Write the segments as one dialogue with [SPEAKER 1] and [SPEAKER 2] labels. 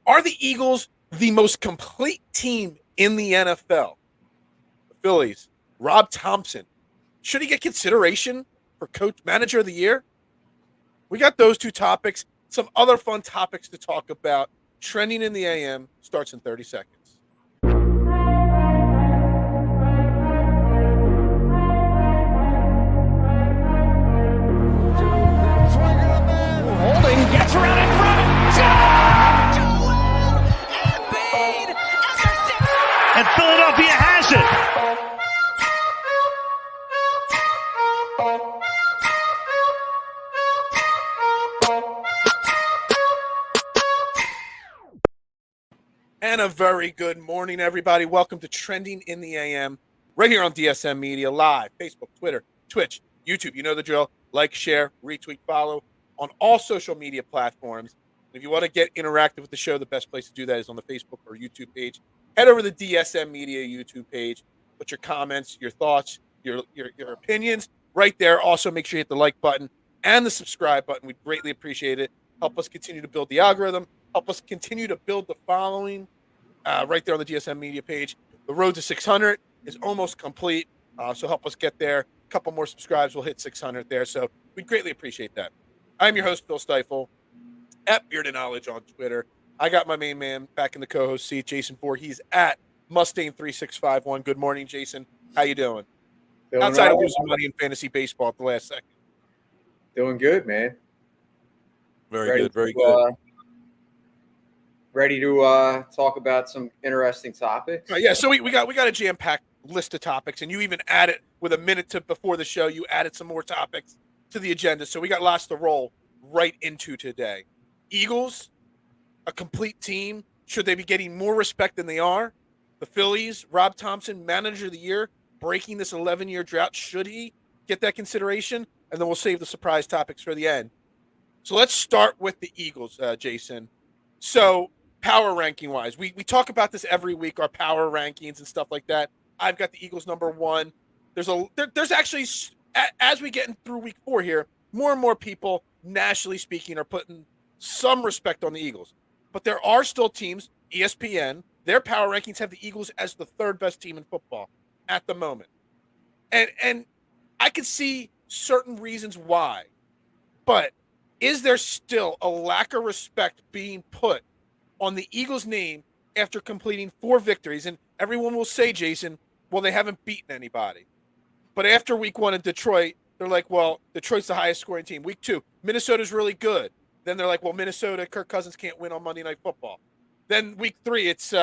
[SPEAKER 1] Are the Eagles the most complete team in the NFL? The Phillies, Rob Thomson. Should he get consideration for coach manager of the year? We got those two topics, some other fun topics to talk about. Trending in the AM starts in 30 seconds.
[SPEAKER 2] Holding gets around in front.
[SPEAKER 3] And Philadelphia has it.
[SPEAKER 1] And a very good morning, everybody. Welcome to Trending in the AM, right here on DSM Media, live, Facebook, Twitter, Twitch, YouTube. You know the drill. Like, share, retweet, follow on all social media platforms. And if you want to get interactive with the show, the best place to do that is on the Facebook or YouTube page. Head over to the DSM Media YouTube page. Put your comments, your thoughts, your opinions right there. Also, make sure you hit the like button and the subscribe button. We'd greatly appreciate it. Help us continue to build the algorithm. Help us continue to build the following right there on the DSM Media page. The road to 600 is almost complete, so help us get there. A couple more subscribes, we'll hit 600 there, so we'd greatly appreciate that. I'm your host, Phil Stifle, at Bearded Knowledge on Twitter. I got my main man back in the co-host seat, Jason Ford. He's at Mustang3651. Good morning, Jason. How you doing? Outside of losing money in fantasy baseball at the last second.
[SPEAKER 4] Doing good, man.
[SPEAKER 1] Very good.
[SPEAKER 4] Ready to talk about some interesting topics?
[SPEAKER 1] Yeah, so we got a jam-packed list of topics, and you even added, with a minute to before the show, you added some more topics to the agenda. So we got lots to roll right into today. Eagles, a complete team. Should they be getting more respect than they are? The Phillies, Rob Thomson, manager of the year, breaking this 11-year drought. Should he get that consideration? And then we'll save the surprise topics for the end. So let's start with the Eagles, Jason. So power ranking wise, we talk about this every week, our power rankings and stuff like that. I've got the Eagles number one. There's actually, as we get through week 4 here, more and more people, nationally speaking, are putting some respect on the Eagles. But there are still teams, ESPN, their power rankings have the Eagles as the third best team in football at the moment. And I could see certain reasons why, but is there still a lack of respect being put on the Eagles' name after completing 4 victories? And everyone will say, Jason, well, they haven't beaten anybody. But after week 1 in Detroit, they're like, well, Detroit's the highest scoring team. Week 2, Minnesota's really good. Then they're like, well, Minnesota, Kirk Cousins can't win on Monday Night Football. Then week 3, it's,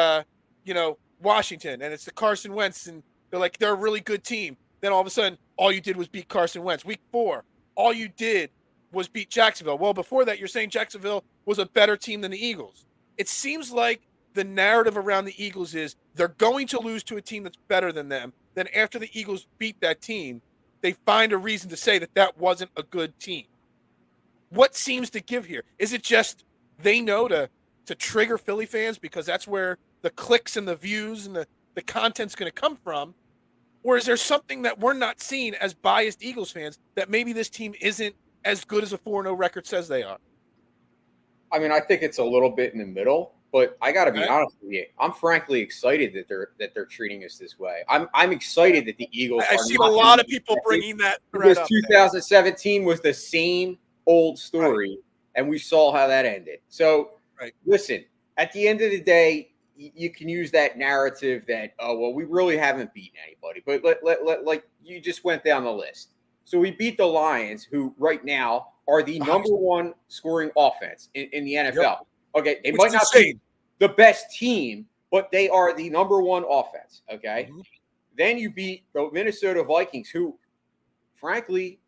[SPEAKER 1] Washington, and it's the Carson Wentz, and they're like, they're a really good team. Then all of a sudden, all you did was beat Carson Wentz. Week 4, all you did was beat Jacksonville. Well, before that, you're saying Jacksonville was a better team than the Eagles. It seems like the narrative around the Eagles is they're going to lose to a team that's better than them. Then after the Eagles beat that team, they find a reason to say that wasn't a good team. What seems to give here? Is it just they know to trigger Philly fans because that's where the clicks and the views and the content's going to come from? Or is there something that we're not seeing as biased Eagles fans that maybe this team isn't as good as a 4-0 record says they are?
[SPEAKER 4] I mean, I think it's a little bit in the middle, but I got to be honest with you. I'm frankly excited that they're treating us this way. I'm excited that the Eagles.
[SPEAKER 1] I've seen a lot of people bringing that thread
[SPEAKER 4] because 2017 was the same old story, right, and we saw how that ended. So,
[SPEAKER 1] right,
[SPEAKER 4] listen, at the end of the day, you can use that narrative that, oh, well, we really haven't beaten anybody. But like you just went down the list. So we beat the Lions, who right now are the number 1 scoring offense in the NFL.
[SPEAKER 1] Yep.
[SPEAKER 4] Okay, they might not be the best team, but they are the number 1 offense. Okay, Then you beat the Minnesota Vikings, who, frankly,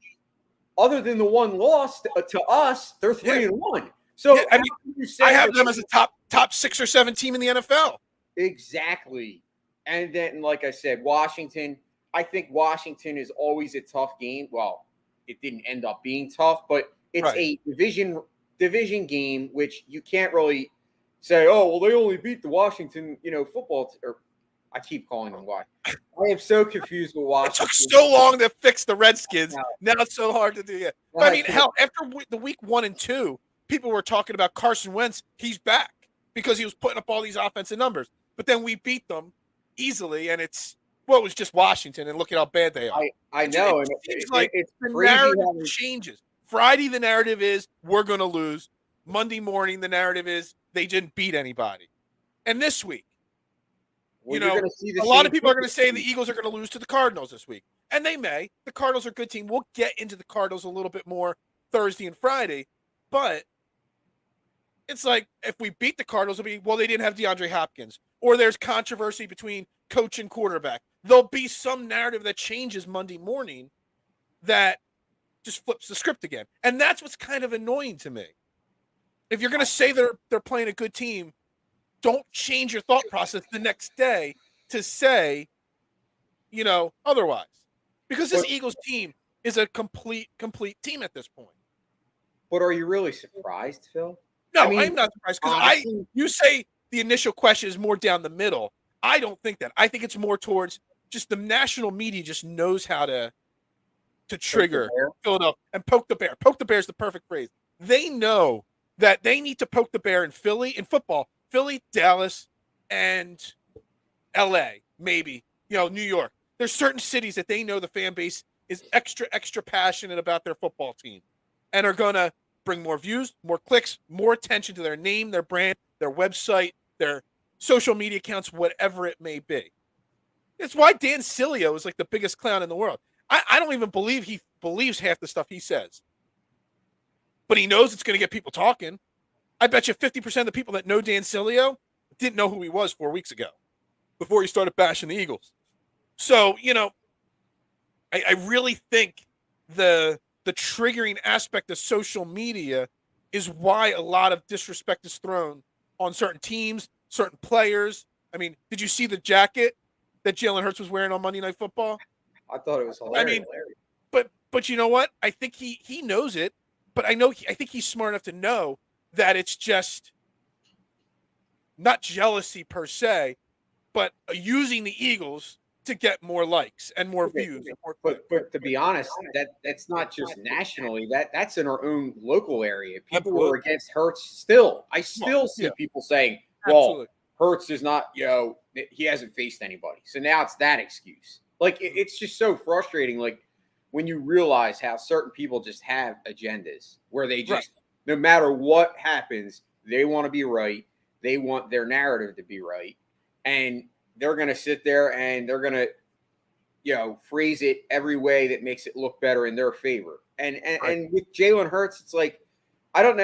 [SPEAKER 4] other than the one loss to us, they're 3-1. So
[SPEAKER 1] I mean, I have them as a top 6 or 7 team in the NFL.
[SPEAKER 4] Exactly. And then, like I said, Washington. I think Washington is always a tough game. Well, it didn't end up being tough, but it's a division game, which you can't really say, oh, well, they only beat the Washington, football. Or I keep calling them Washington. I am so confused with Washington.
[SPEAKER 1] It took so long to fix the Redskins. Now it's so hard to do it. I mean, hell, after the week 1 and 2, people were talking about Carson Wentz. He's back. because he was putting up all these offensive numbers. But then we beat them easily, and it was just Washington, and look at how bad they are.
[SPEAKER 4] I know.
[SPEAKER 1] It seems like
[SPEAKER 4] it's
[SPEAKER 1] the
[SPEAKER 4] crazy
[SPEAKER 1] narrative changes. Friday, the narrative is we're going to lose. Monday morning, the narrative is they didn't beat anybody. And this week,
[SPEAKER 4] well,
[SPEAKER 1] a lot of people are going to say the Eagles are going to lose to the Cardinals this week. And they may. The Cardinals are a good team. We'll get into the Cardinals a little bit more Thursday and Friday. But it's like if we beat the Cardinals, it'll be, well, they didn't have DeAndre Hopkins. Or there's controversy between coach and quarterback. There'll be some narrative that changes Monday morning that just flips the script again. And that's what's kind of annoying to me. If you're going to say they're playing a good team, don't change your thought process the next day to say, otherwise. Because this Eagles team is a complete team at this point.
[SPEAKER 4] But are you really surprised, Phil?
[SPEAKER 1] No, I'm not surprised because you say the initial question is more down the middle. I don't think that. I think it's more towards just the national media just knows how to trigger Philadelphia and poke the bear. Poke the bear is the perfect phrase. They know that they need to poke the bear in Philly, in football, Philly, Dallas, and LA, maybe, New York. There's certain cities that they know the fan base is extra passionate about their football team and are going to bring more views, more clicks, more attention to their name, their brand, their website, their social media accounts, whatever it may be. It's why Dan Sileo is like the biggest clown in the world. I don't even believe he believes half the stuff he says. But he knows it's going to get people talking. I bet you 50% of the people that know Dan Sileo didn't know who he was 4 weeks ago before he started bashing the Eagles. So, I really think the triggering aspect of social media is why a lot of disrespect is thrown on certain teams, certain players. I mean, did you see the jacket that Jalen Hurts was wearing on Monday Night Football?
[SPEAKER 4] I thought it was hilarious.
[SPEAKER 1] But you know what? I think he knows it, but I think he's smart enough to know that it's just not jealousy per se, but using the Eagles to get more likes and more views. And more
[SPEAKER 4] but to be honest, that's not just nationally. That's in our own local area. People are against Hurts still. I still see people saying, "Well, Hurts is not. He hasn't faced anybody." So now it's that excuse. Like it's just so frustrating. Like when you realize how certain people just have agendas where they just, no matter what happens, they want to be right. They want their narrative to be right, and they're going to sit there and they're going to, phrase it every way that makes it look better in their favor. And with Jalen Hurts, it's like, I don't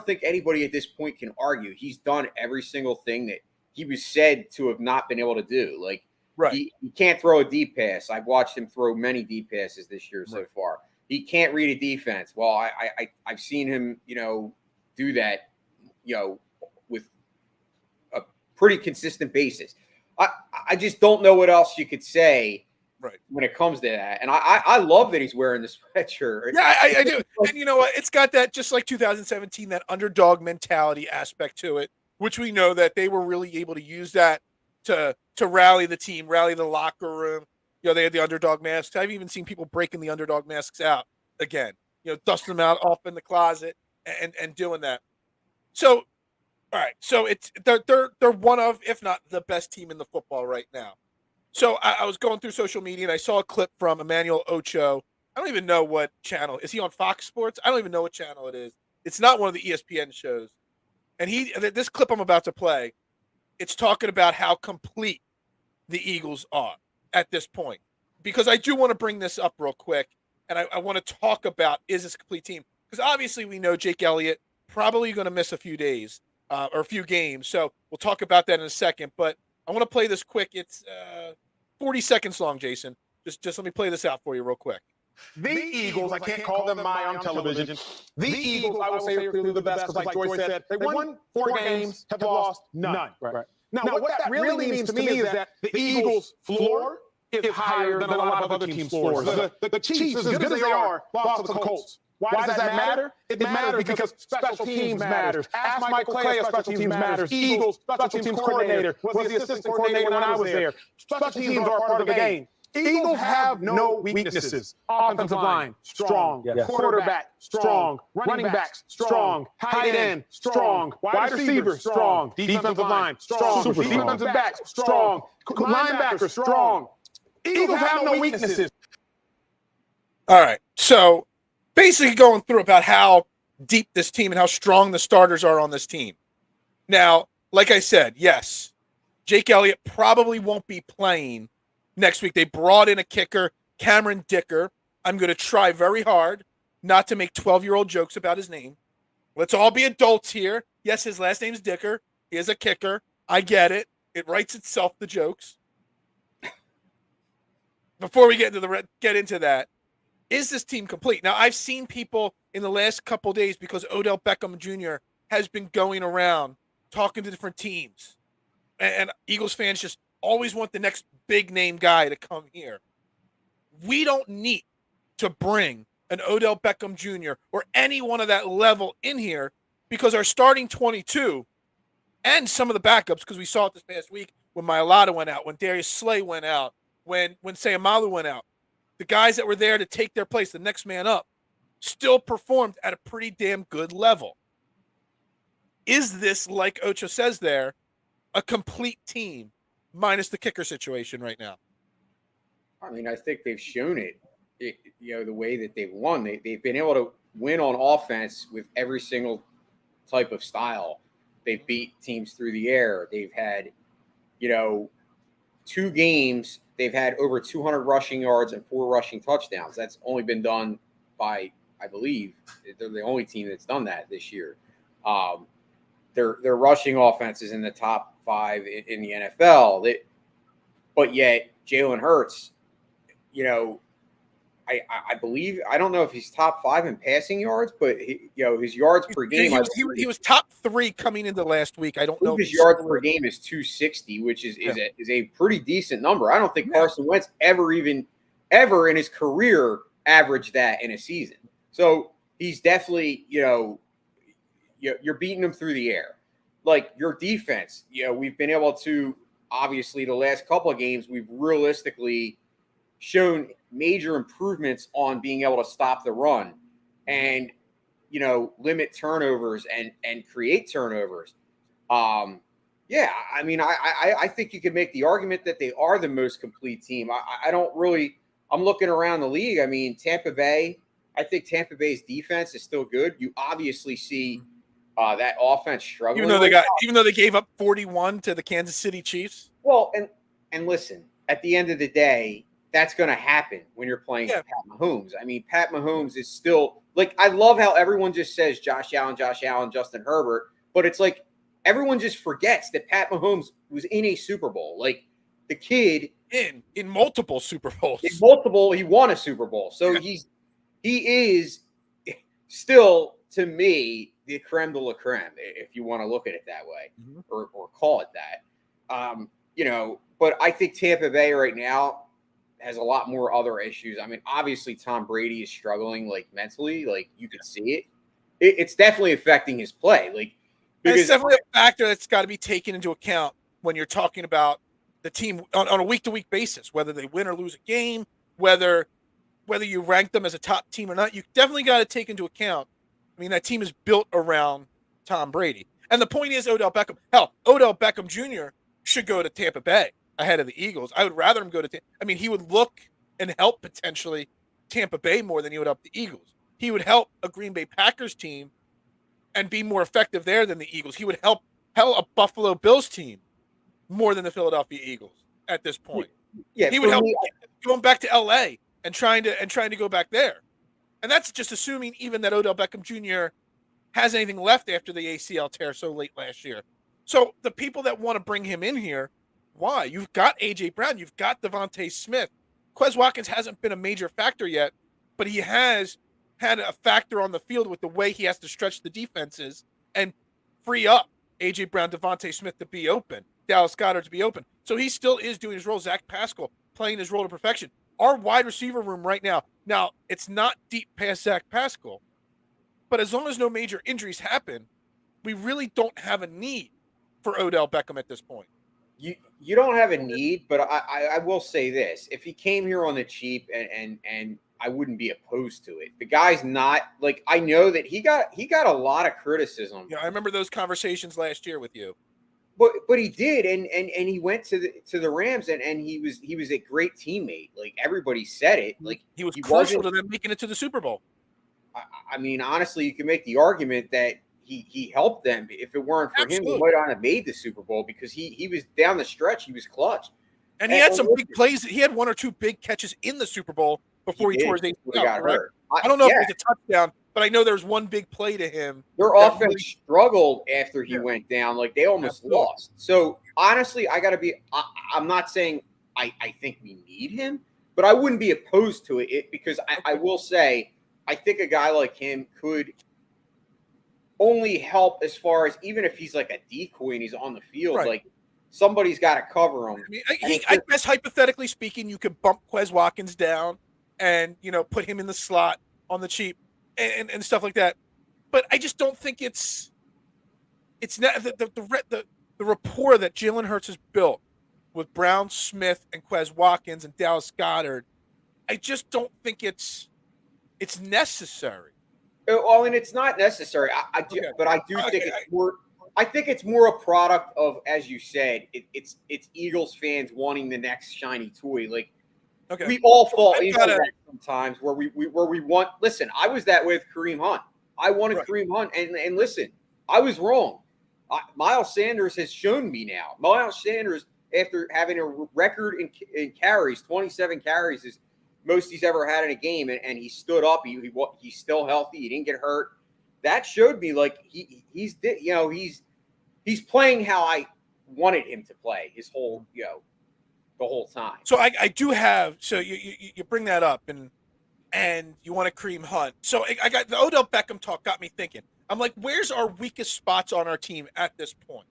[SPEAKER 4] think anybody at this point can argue. He's done every single thing that he was said to have not been able to do. Like, he can't throw a deep pass. I've watched him throw many deep passes this year so far. He can't read a defense. Well, I've seen him, do that, with a pretty consistent basis. I just don't know what else you could say when it comes to that. And I love that he's wearing this sweatshirt.
[SPEAKER 1] Yeah, I do. And you know what? It's got that, just like 2017, that underdog mentality aspect to it, which we know that they were really able to use that to rally the team, rally the locker room. They had the underdog masks. I've even seen people breaking the underdog masks out again, dusting them out off in the closet and doing that. So, all right. So they're one of, if not the best team in the football right now. So I was going through social media and I saw a clip from Emmanuel Ocho. I don't even know what channel. Is he on Fox Sports? I don't even know what channel it is. It's not one of the ESPN shows. And this clip I'm about to play, it's talking about how complete the Eagles are at this point. Because I do want to bring this up real quick. And I want to talk about, is this a complete team? Because obviously we know Jake Elliott probably going to miss a few days or a few games. So we'll talk about that in a second. But I want to play this quick. It's 40 seconds long, Jason. Just let me play this out for you real quick.
[SPEAKER 5] The Eagles, I can't call them my on television. The Eagles, I would say, are clearly the best because, like Joyce said, they won 4 games, have lost none. Right. Now, what that really means to me is that the Eagles' floor is higher than a lot of other teams' floors. The Chiefs, as good as they are, lost to the Colts. Why does that matter? It matters because special teams matters. Ask Michael Clay if special teams matters. Eagles special teams coordinator was the assistant coordinator when I was there. Special teams are part of the game. Eagles have no weaknesses. Offensive line, strong. Yes. Quarterback, strong. Running backs, strong. Tight end, strong. Wide receiver, strong. Defensive line, strong. Defensive backs, strong. Linebackers, strong. Eagles have no weaknesses.
[SPEAKER 1] All right. So basically going through about how deep this team and how strong the starters are on this team. Now, like I said, yes, Jake Elliott probably won't be playing next week. They brought in a kicker, Cameron Dicker. I'm going to try very hard not to make 12-year-old jokes about his name. Let's all be adults here. Yes, his last name's Dicker. He is a kicker. I get it. It writes itself, the jokes. Before we get into that, is this team complete? Now, I've seen people in the last couple days, because Odell Beckham Jr. has been going around talking to different teams. And Eagles fans just always want the next big name guy to come here. We don't need to bring an Odell Beckham Jr. or anyone of that level in here, because our starting 22 and some of the backups, because we saw it this past week when Mailata went out, when Darius Slay went out, when Sayamalu went out, the guys that were there to take their place, the next man up, still performed at a pretty damn good level. Is this, like Ocho says there, a complete team minus the kicker situation right now?
[SPEAKER 4] I mean, I think they've shown it, the way that they've won. They've been able to win on offense with every single type of style. They've beat teams through the air. They've had, 2 games. They've had over 200 rushing yards and 4 rushing touchdowns. That's only been done by, I believe, they're the only team that's done that this year. Their rushing offense is in the top 5 in the NFL. But yet Jalen Hurts, I believe, I don't know if he's top 5 in passing yards, but his yards per game.
[SPEAKER 1] He was top 3 coming into last week. I don't know.
[SPEAKER 4] His yards per game is 260, which is a pretty decent number. I don't think Carson Wentz ever in his career averaged that in a season. So he's definitely, you're beating him through the air. Like your defense, we've been able to, obviously the last couple of games, we've realistically shown major improvements on being able to stop the run and, limit turnovers and create turnovers. I mean, I think you could make the argument that they are the most complete team. I'm looking around the league. I mean, Tampa Bay, I think Tampa Bay's defense is still good. You obviously see that offense struggling.
[SPEAKER 1] Even though they gave up 41 to the Kansas City Chiefs.
[SPEAKER 4] Well, and listen, at the end of the day, that's going to happen when you're playing Pat Mahomes. I mean, Pat Mahomes is still like, I love how everyone just says Josh Allen, Justin Herbert, but it's like everyone just forgets that Pat Mahomes was in a Super Bowl. Like the kid
[SPEAKER 1] in multiple Super Bowls.
[SPEAKER 4] He won a Super Bowl. So he is still, to me, the creme de la creme, if you want to look at it that way, or call it that. But I think Tampa Bay right now has a lot more other issues. I mean, obviously Tom Brady is struggling, like mentally, like you can see it. It's definitely affecting his play. Like
[SPEAKER 1] it's definitely a factor that's got to be taken into account when you're talking about the team on a week-to-week basis, whether they win or lose a game, whether you rank them as a top team or not. You definitely got to take into account. I mean, that team is built around Tom Brady. And the point is Odell Beckham. Hell, Odell Beckham Jr. should go to Tampa Bay ahead of the Eagles. I would rather him go to Tampa. I mean, he would look and help potentially Tampa Bay more than he would help the Eagles. He would help a Green Bay Packers team and be more effective there than the Eagles. He would help a Buffalo Bills team more than the Philadelphia Eagles at this point.
[SPEAKER 4] Yeah,
[SPEAKER 1] he would help going back to LA and trying to go back there. And that's just assuming even that Odell Beckham Jr. has anything left after the ACL tear so late last year. So the people that want to bring him in here, why? You've got A.J. Brown. You've got Devontae Smith. Quez Watkins hasn't been a major factor yet, but he has had a factor on the field with the way he has to stretch the defenses and free up A.J. Brown, Devontae Smith to be open, Dallas Goedert to be open. So he still is doing his role. Zach Pascal playing his role to perfection. Our wide receiver room right now, it's not deep past Zach Pascal, but as long as no major injuries happen, we really don't have a need for Odell Beckham at this point.
[SPEAKER 4] You don't have a need, but I will say this: if he came here on the cheap, and I wouldn't be opposed to it. The guy's not like, I know that he got a lot of criticism.
[SPEAKER 1] Yeah, I remember those conversations last year with you.
[SPEAKER 4] But he did, and he went to the Rams, and he was a great teammate. Like, everybody said it. Like,
[SPEAKER 1] he was crucial to them making it to the Super Bowl.
[SPEAKER 4] I mean, honestly, you can make the argument that he helped them. If it weren't for him, he might not have made the Super Bowl, because he was down the stretch. He was clutch.
[SPEAKER 1] And he had some big plays. He had one or two big catches in the Super Bowl before he tore his ACL.
[SPEAKER 4] Got hurt.
[SPEAKER 1] I don't know if it was a touchdown, but I know there was one big play to him.
[SPEAKER 4] Their offense struggled after he went down. Like, they almost lost. So, honestly, I'm not saying I think we need him, but I wouldn't be opposed to it, because I will say, I think a guy like him could only help as far as, even if he's like a decoy and he's on the field, like, somebody's got to cover him.
[SPEAKER 1] I mean, I guess hypothetically speaking, you could bump Quez Watkins down and, put him in the slot on the cheap and stuff like that. But I just don't think it's not the rapport that Jalen Hurts has built with Brown, Smith, and Quez Watkins and Dallas Goedert. I just don't think it's necessary.
[SPEAKER 4] Well, and it's not necessary. But I do think it's more. I think it's more a product of, as you said, it's Eagles fans wanting the next shiny toy. Like, we all fall into that sometimes, where we want. Listen, I was that way with Kareem Hunt. I wanted Kareem Hunt, and listen, I was wrong. Miles Sanders has shown me now. Miles Sanders, after having a record in carries, 27 carries, is most he's ever had in a game, and he stood up. He's still healthy. He didn't get hurt. That showed me, like, he's playing how I wanted him to play his whole the whole time.
[SPEAKER 1] So I do have. So you bring that up, and you want a Kareem Hunt. So I got the Odell Beckham talk got me thinking. I'm like, where's our weakest spots on our team at this point?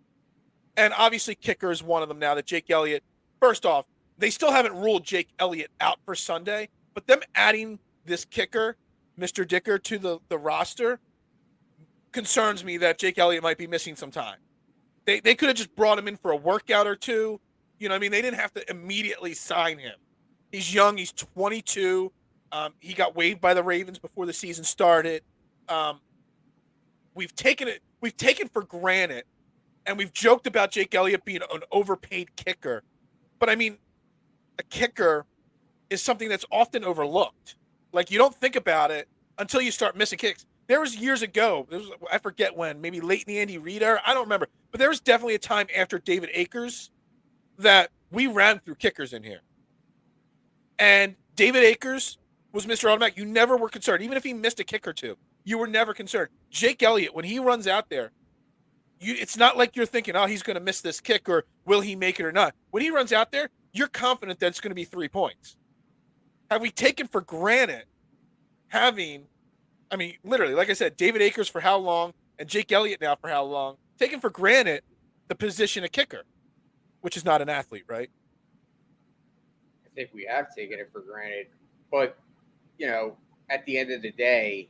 [SPEAKER 1] And obviously, kicker is one of them now. That Jake Elliott. First off, they still haven't ruled Jake Elliott out for Sunday, but them adding this kicker, Mr. Dicker, to the roster concerns me that Jake Elliott might be missing some time. They could have just brought him in for a workout or two. You know what I mean? They didn't have to immediately sign him. He's young. He's 22. He got waived by the Ravens before the season started. We've taken for granted, and we've joked about Jake Elliott being an overpaid kicker. But, I mean, a kicker is something that's often overlooked. Like, you don't think about it until you start missing kicks. There was years ago, I forget when, maybe late in the Andy Reid era, I don't remember. But there was definitely a time after David Akers that we ran through kickers in here. And David Akers was Mr. Automatic. You never were concerned. Even if he missed a kick or two, you were never concerned. Jake Elliott, when he runs out there, it's not like you're thinking, oh, he's going to miss this kick or will he make it or not. When he runs out there, you're confident that it's going to be 3 points. Have we taken for granted literally, like I said, David Akers for how long and Jake Elliott now for how long, taken for granted the position of kicker, which is not an athlete, right?
[SPEAKER 4] I think we have taken it for granted. But, at the end of the day,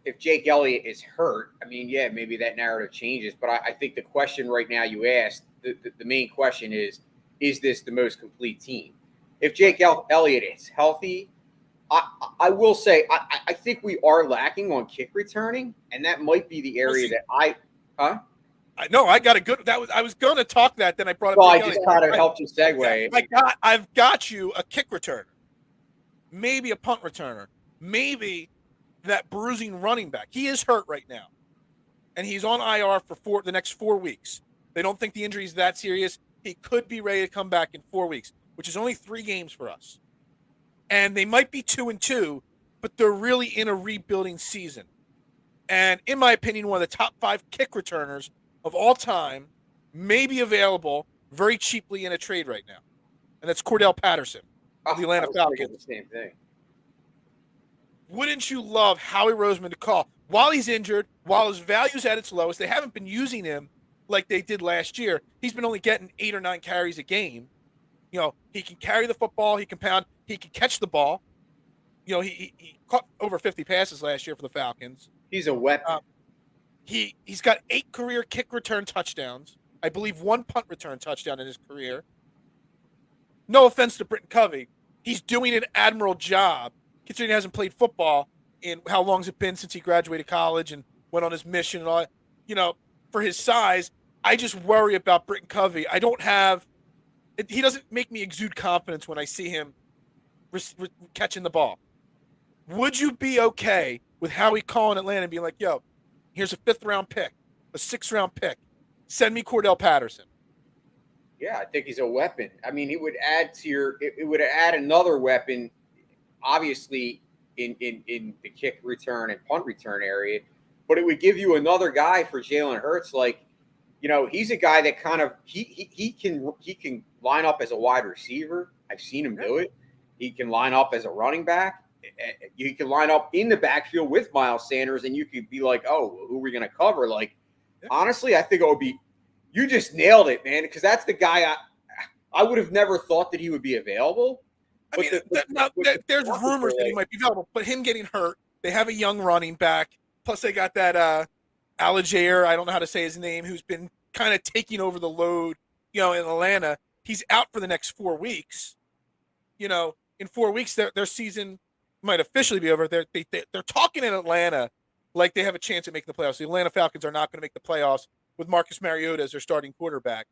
[SPEAKER 4] if Jake Elliott is hurt, I mean, yeah, maybe that narrative changes. But I think the question right now you asked, the main question is this the most complete team? If Jake Elliott is healthy, I will say I think we are lacking on kick returning, and that might be the area that I
[SPEAKER 1] got a good. I was going to talk that. Then I brought up.
[SPEAKER 4] Well, I just kind of helped you segue.
[SPEAKER 1] I've got you a kick returner, maybe a punt returner, maybe that bruising running back. He is hurt right now, and he's on IR for the next 4 weeks. They don't think the injury is that serious. He could be ready to come back in 4 weeks, which is only 3 games for us. And they might be 2-2, but they're really in a rebuilding season. And in my opinion, one of the top 5 kick returners of all time may be available very cheaply in a trade right now. And that's Cordell Patterson of the Atlanta Falcons.
[SPEAKER 4] The same thing.
[SPEAKER 1] Wouldn't you love Howie Roseman to call while he's injured, while his value's at its lowest? They haven't been using him like they did last year. He's been only getting 8 or 9 carries a game. He can carry the football. He can pound. He can catch the ball. He caught over 50 passes last year for the Falcons.
[SPEAKER 4] He's a weapon.
[SPEAKER 1] He's got 8 career kick return touchdowns. I believe 1 punt return touchdown in his career. No offense to Britton Covey, he's doing an admirable job considering he hasn't played football in how long's it been since he graduated college and went on his mission and all that. You know, for his size, I just worry about Britton Covey. He doesn't make me exude confidence when I see him catching the ball. Would you be okay with Howie calling Atlanta and being like, yo, here's a 5th round pick, a 6th round pick. Send me Cordell Patterson.
[SPEAKER 4] Yeah, I think he's a weapon. I mean, it would add another weapon, obviously, in the kick return and punt return area, but it would give you another guy for Jalen Hurts. Like, you know, he's a guy that kind of he can line up as a wide receiver. I've seen him do it. He can line up as a running back. You can line up in the backfield with Miles Sanders, and you could be like, oh, who are we going to cover? Like, honestly, I think it would be – you just nailed it, man, because that's the guy I would have never thought that he would be available.
[SPEAKER 1] I mean, there's rumors that he might be available, but him getting hurt, they have a young running back, plus they got that Algier, I don't know how to say his name, who's been kind of taking over the load, you know, in Atlanta. He's out for the next 4 weeks. You know, in 4 weeks, their season might officially be over. They're talking in Atlanta like they have a chance at making the playoffs. The Atlanta Falcons are not going to make the playoffs with Marcus Mariota as their starting quarterback,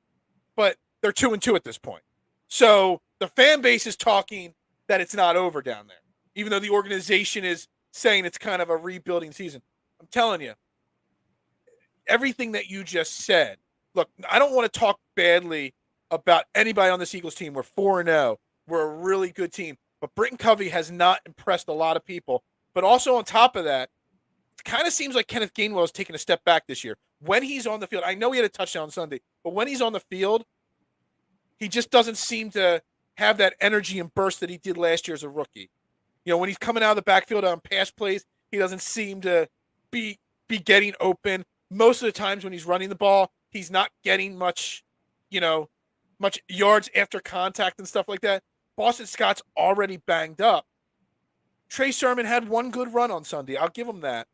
[SPEAKER 1] but they're 2-2 at this point. So the fan base is talking that it's not over down there, even though the organization is saying it's kind of a rebuilding season. I'm telling you, everything that you just said, look, I don't want to talk badly about anybody on this Eagles team. We're 4-0. We're a really good team. But Britton Covey has not impressed a lot of people. But also on top of that, it kind of seems like Kenneth Gainwell is taking a step back this year. When he's on the field, I know he had a touchdown Sunday, but when he's on the field, he just doesn't seem to have that energy and burst that he did last year as a rookie. You know, when he's coming out of the backfield on pass plays, he doesn't seem to be getting open. Most of the times when he's running the ball, he's not getting much yards after contact and stuff like that. Boston Scott's already banged up. Trey Sermon had 1 good run on Sunday. I'll give him that.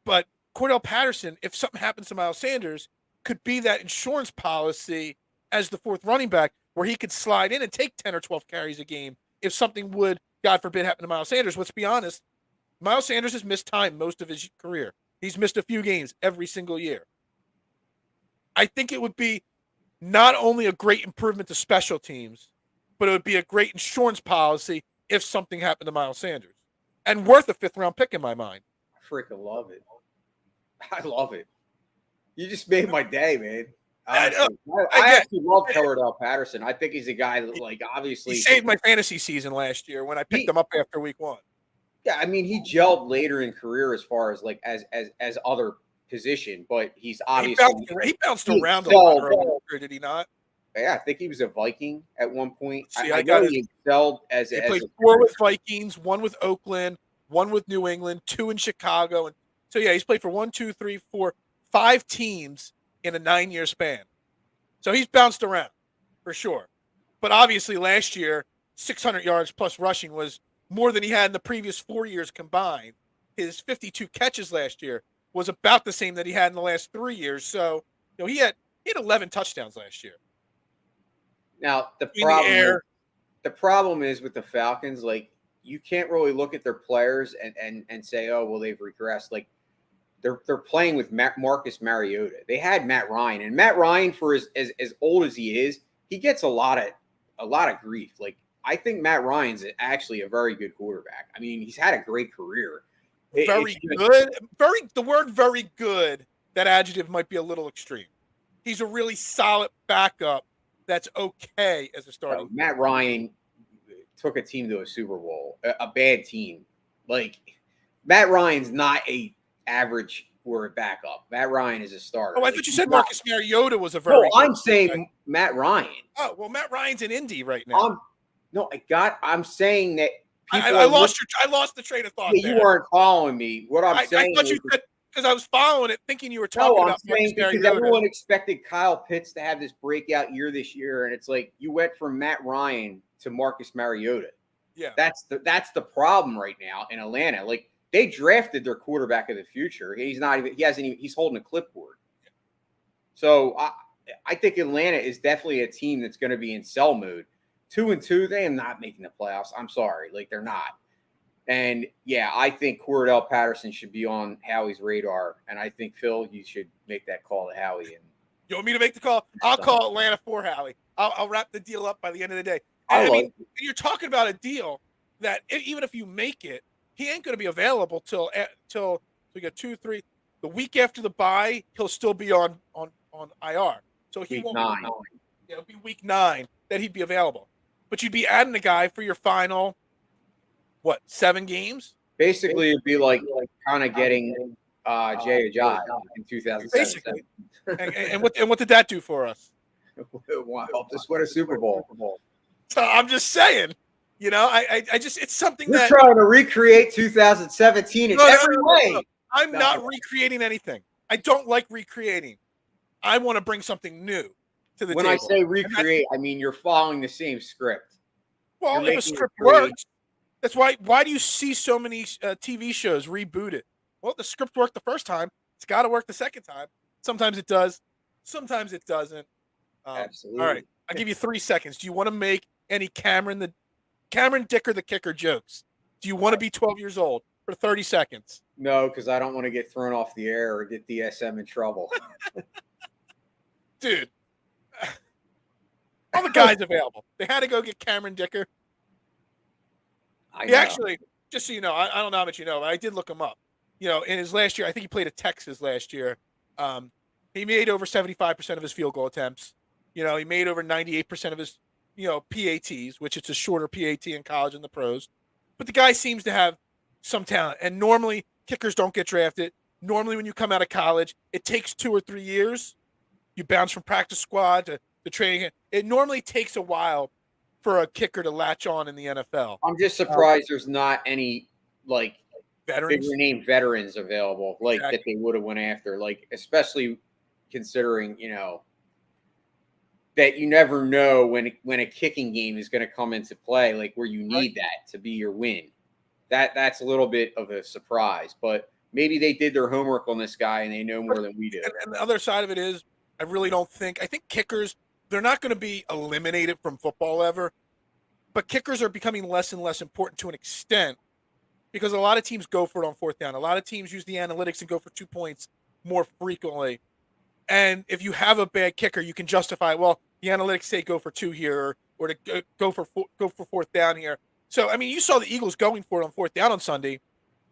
[SPEAKER 1] But Cordell Patterson, if something happens to Miles Sanders, could be that insurance policy as the 4th running back where he could slide in and take 10 or 12 carries a game if something would, God forbid, happen to Miles Sanders. Let's be honest, Miles Sanders has missed time most of his career. He's missed a few games every single year. I think it would be not only a great improvement to special teams, but it would be a great insurance policy if something happened to Miles Sanders. And worth a 5th round pick in my mind.
[SPEAKER 4] I freaking love it. I love it. You just made my day, man. I actually love Cordell Patterson. I think he's a guy that, like, obviously
[SPEAKER 1] he saved my fantasy season last year when I picked him up after week 1.
[SPEAKER 4] Yeah, I mean, he gelled later in career as far as like as other position, but he's obviously
[SPEAKER 1] he bounced around a lot earlier, did he not?
[SPEAKER 4] Yeah, I think he was a Viking at one point.
[SPEAKER 1] See,
[SPEAKER 4] I know he excelled as
[SPEAKER 1] he played 4 with Vikings, 1 with Oakland, 1 with New England, 2 in Chicago, and so yeah, he's played for 1, 2, 3, 4, 5 teams in a 9-year span. So he's bounced around for sure. But obviously last year, 600 yards plus rushing was more than he had in the previous 4 years combined. His 52 catches last year was about the same that he had in the last 3 years. So, you know, he had 11 touchdowns last year.
[SPEAKER 4] Now, the problem is with the Falcons, like, you can't really look at their players and say, oh, well, they've regressed. Like, they're playing with Marcus Mariota. They had Matt Ryan, and Matt Ryan, for as old as he is, he gets a lot of grief. Like, I think Matt Ryan's actually a very good quarterback. I mean, he's had a great career.
[SPEAKER 1] Very good. The word very good, that adjective might be a little extreme. He's a really solid backup that's okay as a starting.
[SPEAKER 4] Matt Ryan took a team to a Super Bowl, a bad team. Like, Matt Ryan's not a average or a backup. Matt Ryan is a starter.
[SPEAKER 1] Oh, I thought you said Marcus Mariota was a very
[SPEAKER 4] No, I'm saying Matt Ryan.
[SPEAKER 1] Oh, well, Matt Ryan's in Indy right now.
[SPEAKER 4] I'm saying that
[SPEAKER 1] I lost the train of thought.
[SPEAKER 4] You weren't following me. What I'm saying
[SPEAKER 1] I thought you said, because I was following it, thinking you were talking about
[SPEAKER 4] saying because everyone expected Kyle Pitts to have this breakout year this year, and it's like you went from Matt Ryan to Marcus Mariota.
[SPEAKER 1] Yeah,
[SPEAKER 4] that's the problem right now in Atlanta. Like, they drafted their quarterback of the future. He's holding a clipboard. So I think Atlanta is definitely a team that's going to be in sell mode. 2-2, they are not making the playoffs. I'm sorry. Like, they're not. And, yeah, I think Cordell Patterson should be on Howie's radar. And I think, Phil, you should make that call to Howie. And
[SPEAKER 1] you want me to make the call? I'll call Atlanta for Howie. I'll wrap the deal up by the end of the day. And, I mean, you're talking about a deal that even if you make it, he ain't going to be available till we got 2, 3. The week after the bye, he'll still be on IR. So he won't. It'll be week 9 that he'd be available. But you'd be adding a guy for your final, 7 games?
[SPEAKER 4] Basically, it'd be like kind of getting Jay Ajayi in 2007.
[SPEAKER 1] Basically. and what did that do for us?
[SPEAKER 4] Helped us win a Super Bowl.
[SPEAKER 1] So I'm just saying, I just, it's something
[SPEAKER 4] You're trying to recreate 2017 in every way.
[SPEAKER 1] No. I'm not recreating anything. I don't like recreating. I want to bring something new to the table.
[SPEAKER 4] When I say recreate, I mean you're following the same script.
[SPEAKER 1] Well, if a script works, that's why do you see so many TV shows rebooted? Well, the script worked the first time. It's got to work the second time. Sometimes it does. Sometimes it doesn't.
[SPEAKER 4] Absolutely.
[SPEAKER 1] All right. I'll give you 3 seconds. Do you want to make any Cameron Dicker the kicker jokes? Do you want to be 12 years old for 30 seconds?
[SPEAKER 4] No, because I don't want to get thrown off the air or get DSM in trouble.
[SPEAKER 1] Dude. All the guys available. They had to go get Cameron Dicker. He actually, just so you know, I don't know how much you know, but I did look him up. In his last year, I think he played at Texas last year. He made over 75% of his field goal attempts. He made over 98% of his, PATs, which it's a shorter PAT in college and the pros. But the guy seems to have some talent. And normally, kickers don't get drafted. Normally, when you come out of college, it takes 2 or 3 years. You bounce from practice squad to training. It normally takes a while for a kicker to latch on in the NFL.
[SPEAKER 4] I'm just surprised there's not any,
[SPEAKER 1] veterans,
[SPEAKER 4] bigger name veterans available, that they would have went after, especially considering, that you never know when a kicking game is going to come into play, where you need that to be your win. That's a little bit of a surprise, but maybe they did their homework on this guy and they know more than we do.
[SPEAKER 1] And the other side of it is, I think kickers, they're not going to be eliminated from football ever, but kickers are becoming less and less important to an extent because a lot of teams go for it on 4th down. A lot of teams use the analytics and go for 2 points more frequently. And if you have a bad kicker, you can justify, the analytics say go for 2 here or to go for 4th down here. So, I mean, you saw the Eagles going for it on 4th down on Sunday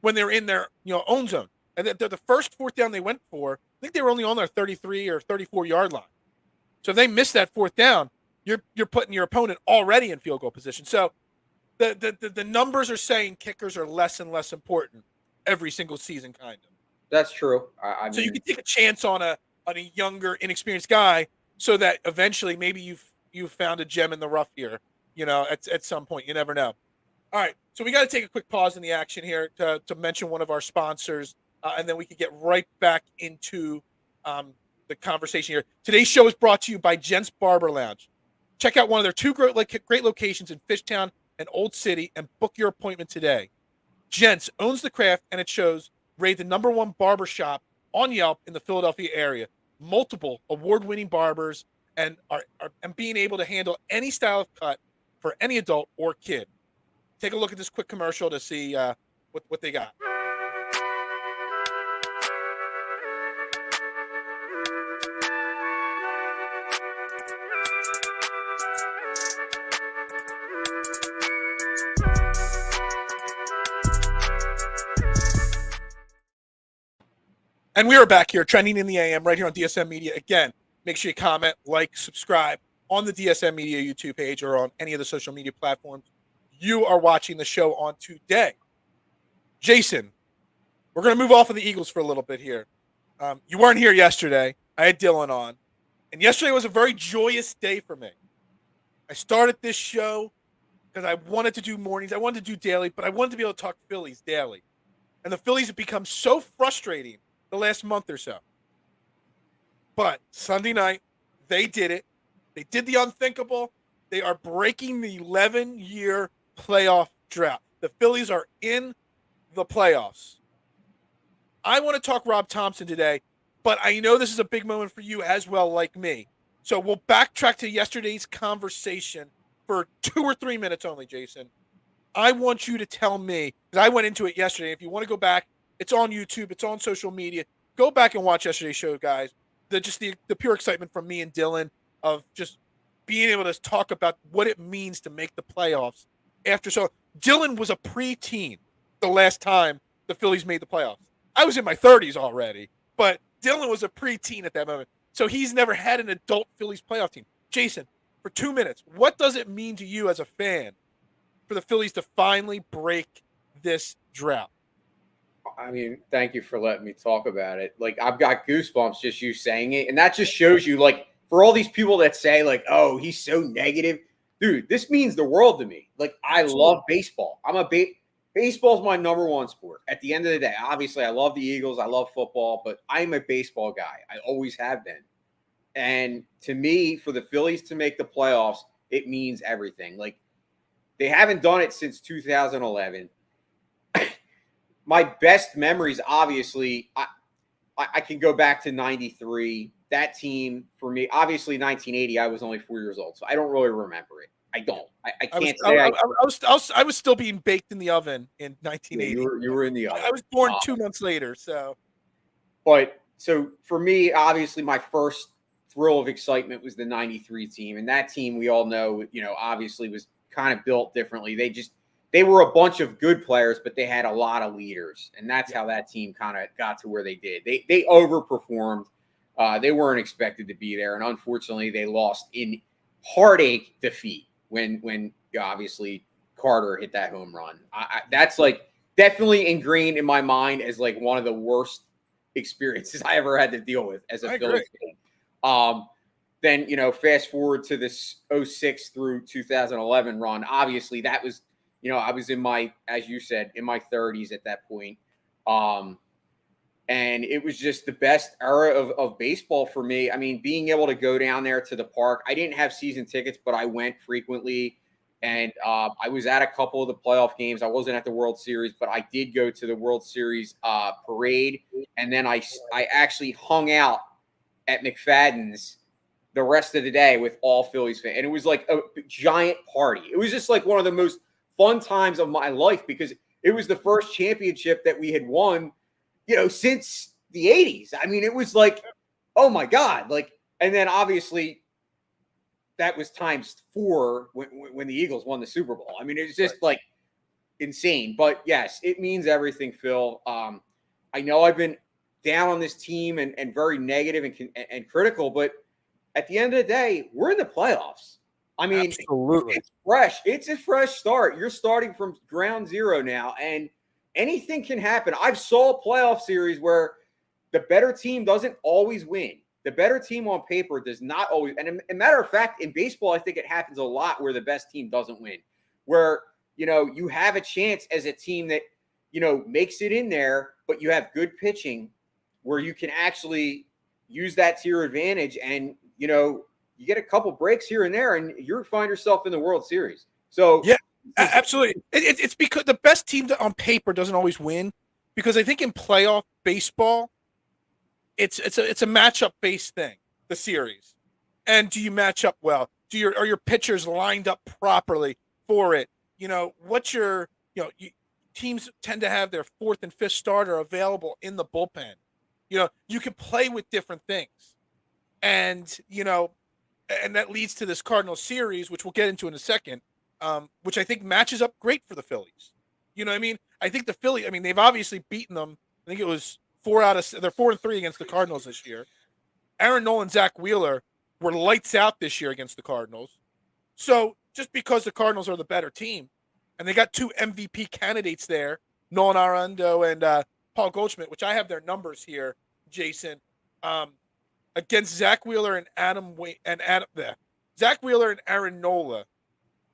[SPEAKER 1] when they were in their own zone. And the first 4th down they went for, I think they were only on their 33 or 34 yard line. So if they miss that 4th down, you're putting your opponent already in field goal position. So the numbers are saying kickers are less and less important every single season, kind of.
[SPEAKER 4] That's true.
[SPEAKER 1] So you can take a chance on a younger, inexperienced guy, so that eventually maybe you've found a gem in the rough here. At some point, you never know. All right, so we got to take a quick pause in the action here to mention one of our sponsors, and then we can get right back into the conversation here. Today's show is brought to you by Gents Barber Lounge. Check out one of their 2 great locations in Fishtown and Old City and book your appointment today. Gents owns the craft, and it shows. Rated the #1 barber shop on Yelp in the Philadelphia area. Multiple award-winning barbers and being able to handle any style of cut for any adult or kid. Take a look at this quick commercial to see what they got. And we are back here, trending in the AM, right here on DSM Media. Again, make sure you comment, like, subscribe on the DSM Media YouTube page or on any of the social media platforms you are watching the show on today. Jason, we're going to move off of the Eagles for a little bit here. You weren't here yesterday. I had Dylan on. And yesterday was a very joyous day for me. I started this show because I wanted to do mornings. I wanted to do daily, but I wanted to be able to talk Phillies daily. And the Phillies have become so frustrating the last month or so. But Sunday night, they did it. They did the unthinkable. They are breaking the 11-year playoff drought. The Phillies are in the playoffs. I want to talk Rob Thomson today, but I know this is a big moment for you as well, like me. So we'll backtrack to yesterday's conversation for 2 or 3 minutes only, Jason. I want you to tell me, because I went into it yesterday. If you want to go back, it's on YouTube, it's on social media. Go back and watch yesterday's show, guys. The pure excitement from me and Dylan of just being able to talk about what it means to make the playoffs after. So Dylan was a preteen the last time the Phillies made the playoffs. I was in my 30s already, but Dylan was a preteen at that moment. So he's never had an adult Phillies playoff team. Jason, for 2 minutes, what does it mean to you as a fan for the Phillies to finally break this drought?
[SPEAKER 4] I mean, thank you for letting me talk about it. Like, I've got goosebumps just you saying it. And that just shows you, like, for all these people that say, like, oh, he's so negative. Dude, this means the world to me. Like, I love baseball. Baseball's my number one sport. At the end of the day, obviously, I love the Eagles. I love football. But I'm a baseball guy. I always have been. And to me, for the Phillies to make the playoffs, it means everything. Like, they haven't done it since 2011. My best memories, obviously, I can go back to 93. That team, for me, obviously 1980, I was only 4 years old, so I don't really remember it. I don't. I can't say
[SPEAKER 1] I was still being baked in the oven in 1980.
[SPEAKER 4] You were in the oven.
[SPEAKER 1] I was born 2 months later, so.
[SPEAKER 4] But so for me, obviously, my first thrill of excitement was the 93 team. And that team, we all know, obviously was kind of built differently. They were a bunch of good players, but they had a lot of leaders. And that's how that team kind of got to where they did. They overperformed. They weren't expected to be there. And unfortunately, they lost in heartache defeat when obviously Carter hit that home run. That's like definitely ingrained in my mind as like one of the worst experiences I ever had to deal with as a Phillies fan. Then, fast forward to this 06 through 2011 run. Obviously, that was, I was as you said, in my 30s at that point. And it was just the best era of baseball for me. I mean, being able to go down there to the park. I didn't have season tickets, but I went frequently. And I was at a couple of the playoff games. I wasn't at the World Series, but I did go to the World Series parade. And then I actually hung out at McFadden's the rest of the day with all Phillies fans. And it was like a giant party. It was just like one of the most fun times of my life because it was the first championship that we had won, since the 80s. I mean, it was like, oh my God. Like, and then obviously that was times 4 when the Eagles won the Super Bowl. I mean, it's just like insane. But yes, it means everything, Phil. I know I've been down on this team and very negative and critical, but at the end of the day, we're in the playoffs. I mean,
[SPEAKER 1] absolutely.
[SPEAKER 4] It's fresh. It's a fresh start. You're starting from ground zero now, and anything can happen. I've saw a playoff series where the better team doesn't always win. The better team on paper does not always. And a matter of fact, in baseball, I think it happens a lot where the best team doesn't win. Where, you have a chance as a team that, makes it in there, but you have good pitching where you can actually use that to your advantage and, you get a couple breaks here and there and you find yourself in the World Series. So
[SPEAKER 1] yeah, absolutely. It's because the best team on paper doesn't always win because I think in playoff baseball, it's a matchup based thing, the series. And do you match up well? Are your pitchers lined up properly for it? Teams tend to have their 4th and 5th starter available in the bullpen. You can play with different things. And, and that leads to this Cardinals series, which we'll get into in a second, which I think matches up great for the Phillies. You know what I mean? I think the Phillies, they've obviously beaten them. I think it was 4 out of, they're 4-3 against the Cardinals this year. Aaron Nola and Zach Wheeler were lights out this year against the Cardinals. So just because the Cardinals are the better team, and they got 2 MVP candidates there, Nolan Arenado and Paul Goldschmidt, which I have their numbers here, Jason, against Zach Wheeler and Zach Wheeler and Aaron Nola.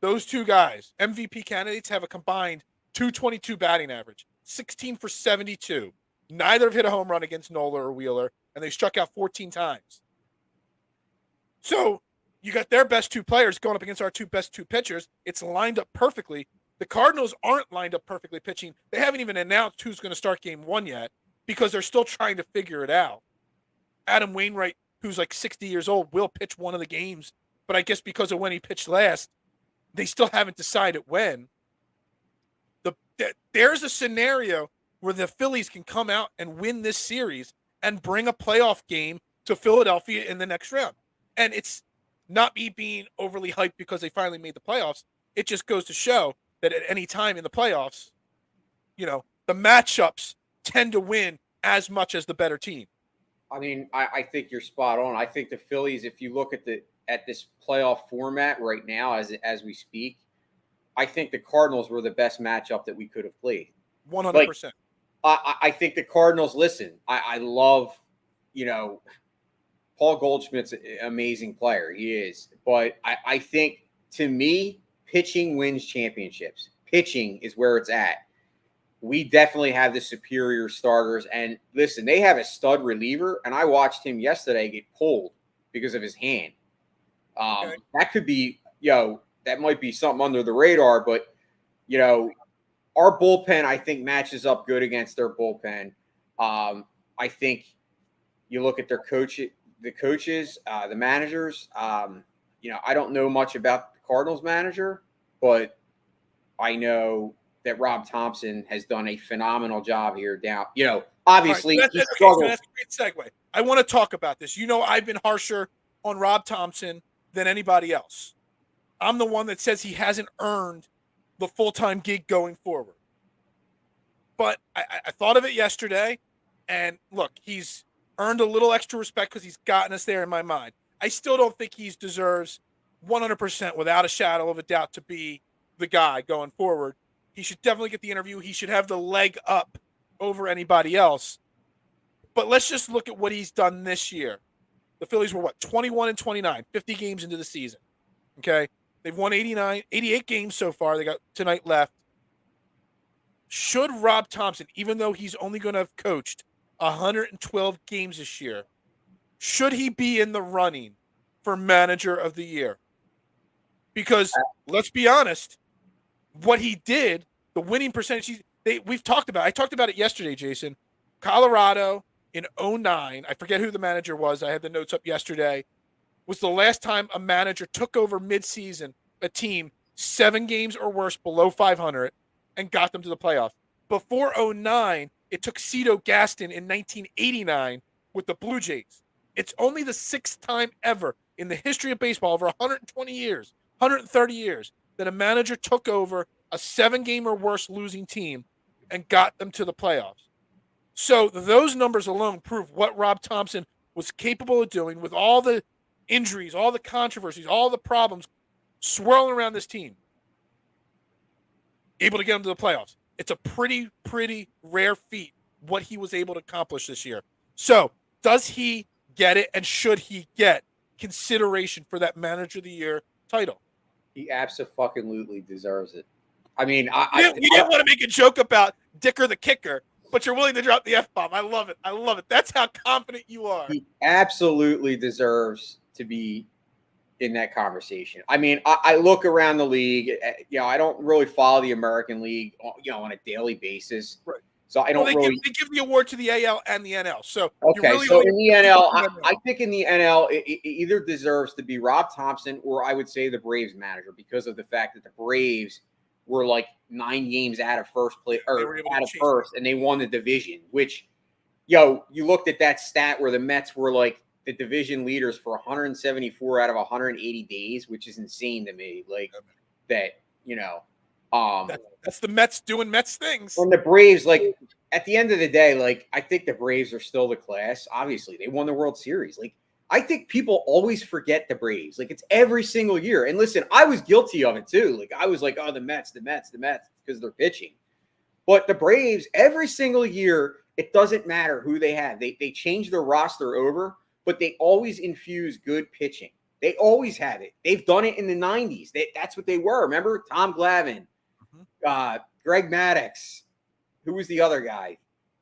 [SPEAKER 1] Those 2 guys, MVP candidates, have a combined .222 batting average, 16 for 72. Neither have hit a home run against Nola or Wheeler, and they struck out 14 times. So you got their best 2 players going up against our best 2 pitchers. It's lined up perfectly. The Cardinals aren't lined up perfectly pitching. They haven't even announced who's going to start game 1 yet because they're still trying to figure it out. Adam Wainwright, who's like 60 years old, will pitch one of the games, but I guess because of when he pitched last, they still haven't decided when. There's a scenario where the Phillies can come out and win this series and bring a playoff game to Philadelphia in the next round. And it's not me being overly hyped because they finally made the playoffs. It just goes to show that at any time in the playoffs, the matchups tend to win as much as the better team.
[SPEAKER 4] I mean, I think you're spot on. I think the Phillies, if you look at this playoff format right now as we speak, I think the Cardinals were the best matchup that we could have played.
[SPEAKER 1] 100%.
[SPEAKER 4] I think the Cardinals, listen, I love, Paul Goldschmidt's an amazing player. He is. But I think, to me, pitching wins championships. Pitching is where it's at. We definitely have the superior starters. And listen, they have a stud reliever, and I watched him yesterday get pulled because of his hand.
[SPEAKER 1] Okay.
[SPEAKER 4] That could be, that might be something under the radar, but, our bullpen, I think, matches up good against their bullpen. I think you look at the coaches, the managers. I don't know much about the Cardinals manager, but I know that Rob Thomson has done a phenomenal job here down. Obviously,
[SPEAKER 1] right,
[SPEAKER 4] he struggles.
[SPEAKER 1] That's a great segue. I want to talk about this. I've been harsher on Rob Thomson than anybody else. I'm the one that says he hasn't earned the full-time gig going forward. But I thought of it yesterday, and look, he's earned a little extra respect because he's gotten us there in my mind. I still don't think he deserves 100% without a shadow of a doubt to be the guy going forward. He should definitely get the interview. He should have the leg up over anybody else. But let's just look at what he's done this year. The Phillies were 21-29, 50 games into the season. Okay? They've won 88 games so far. They got tonight left. Should Rob Thomson, even though he's only going to have coached 112 games this year, should he be in the running for manager of the year? Because let's be honest, what he did, the winning percentage, we've talked about. I talked about it yesterday, Jason. Colorado in 2009, I forget who the manager was. I had the notes up yesterday. Was the last time a manager took over midseason a team 7 games or worse below 500 and got them to the playoffs. Before 2009, it took Cito Gaston in 1989 with the Blue Jays. It's only the 6th time ever in the history of baseball, over 120 years, 130 years, that a manager took over a 7-game or worse losing team and got them to the playoffs. So those numbers alone prove what Rob Thomson was capable of doing with all the injuries, all the controversies, all the problems swirling around this team. Able to get them to the playoffs. It's a pretty rare feat what he was able to accomplish this year. So does he get it, and should he get consideration for that manager of the year title?
[SPEAKER 4] He absolutely deserves it. I mean,
[SPEAKER 1] you didn't want to make a joke about Dicker the kicker, but you're willing to drop the F-bomb. I love it. That's how confident you are.
[SPEAKER 4] He absolutely deserves to be in that conversation. I mean, I look around the league. I don't really follow the American League, on a daily basis.
[SPEAKER 1] Right.
[SPEAKER 4] So I don't
[SPEAKER 1] they
[SPEAKER 4] really.
[SPEAKER 1] They give the award to the AL and the NL. So
[SPEAKER 4] okay,
[SPEAKER 1] really
[SPEAKER 4] so in the NL, I think in the NL it either deserves to be Rob Thomson, or I would say the Braves manager, because of the fact that the Braves were like 9 games out of first place, or out of first, and they won the division. Which, you looked at that stat where the Mets were like the division leaders for 174 out of 180 days, which is insane to me. Like that,
[SPEAKER 1] that's the Mets doing Mets things.
[SPEAKER 4] And the Braves, like, at the end of the day, like, I think the Braves are still the class. Obviously, they won the World Series. Like, I think people always forget the Braves. Like, it's every single year. And listen, I was guilty of it too. Like, I was like, oh, the Mets, because they're pitching. But the Braves, every single year, it doesn't matter who they have. They change their roster over, but they always infuse good pitching. They always have it. They've done it in the 90s. That's what they were. Remember? Tom Glavine, Greg Maddux. Who was the other guy?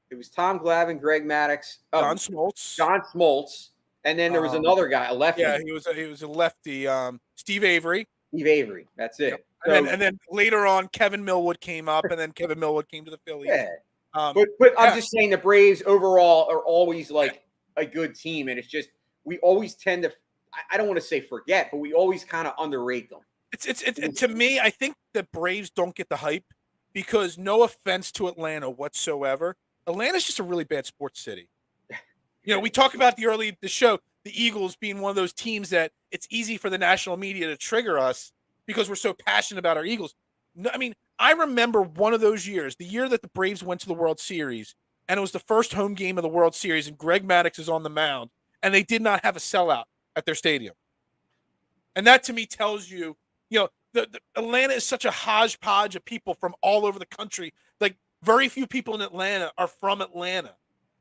[SPEAKER 4] It was Tom Glavine, Greg Maddux.
[SPEAKER 1] John Smoltz.
[SPEAKER 4] John Smoltz. And then there was another guy, a lefty.
[SPEAKER 1] Yeah, he was a lefty. Steve Avery.
[SPEAKER 4] Steve Avery. That's it.
[SPEAKER 1] And then later on, Kevin Millwood came up, and then Kevin Millwood came to the Phillies.
[SPEAKER 4] Yeah.
[SPEAKER 1] Um,
[SPEAKER 4] but I'm just saying the Braves overall are always like a good team, and it's just we always tend to I don't want to say forget, but we always kind of underrate them.
[SPEAKER 1] It's to me, I think the Braves don't get the hype because no offense to Atlanta whatsoever, Atlanta's just a really bad sports city. You know, we talk about the show, the Eagles being one of those teams that it's easy for the national media to trigger us because we're so passionate about our Eagles. No, I mean, I remember one of those years, the year that the Braves went to the World Series, and it was the first home game of the World Series, and Greg Maddux is on the mound, and they did not have a sellout at their stadium. And that to me tells you, you know, the Atlanta is such a hodgepodge of people from all over the country. Like, very few people in Atlanta are from Atlanta.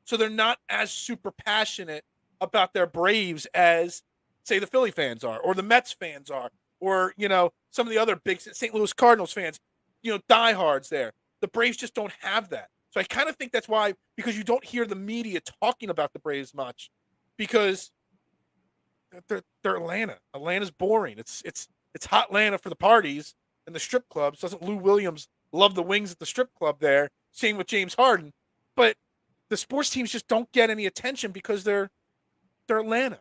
[SPEAKER 1] So they're not as super passionate about their Braves as, say, the Philly fans are, or the Mets fans are, or, you know, some of the other big St. Louis Cardinals fans, you know, diehards there. The Braves just don't have that. So I kind of think that's why, because you don't hear the media talking about the Braves much, because they're Atlanta. Atlanta's boring. It's hot Atlanta for the parties and the strip clubs. Doesn't Lou Williams love the wings at the strip club there? Same with James Harden. But the sports teams just don't get any attention because they're Atlanta.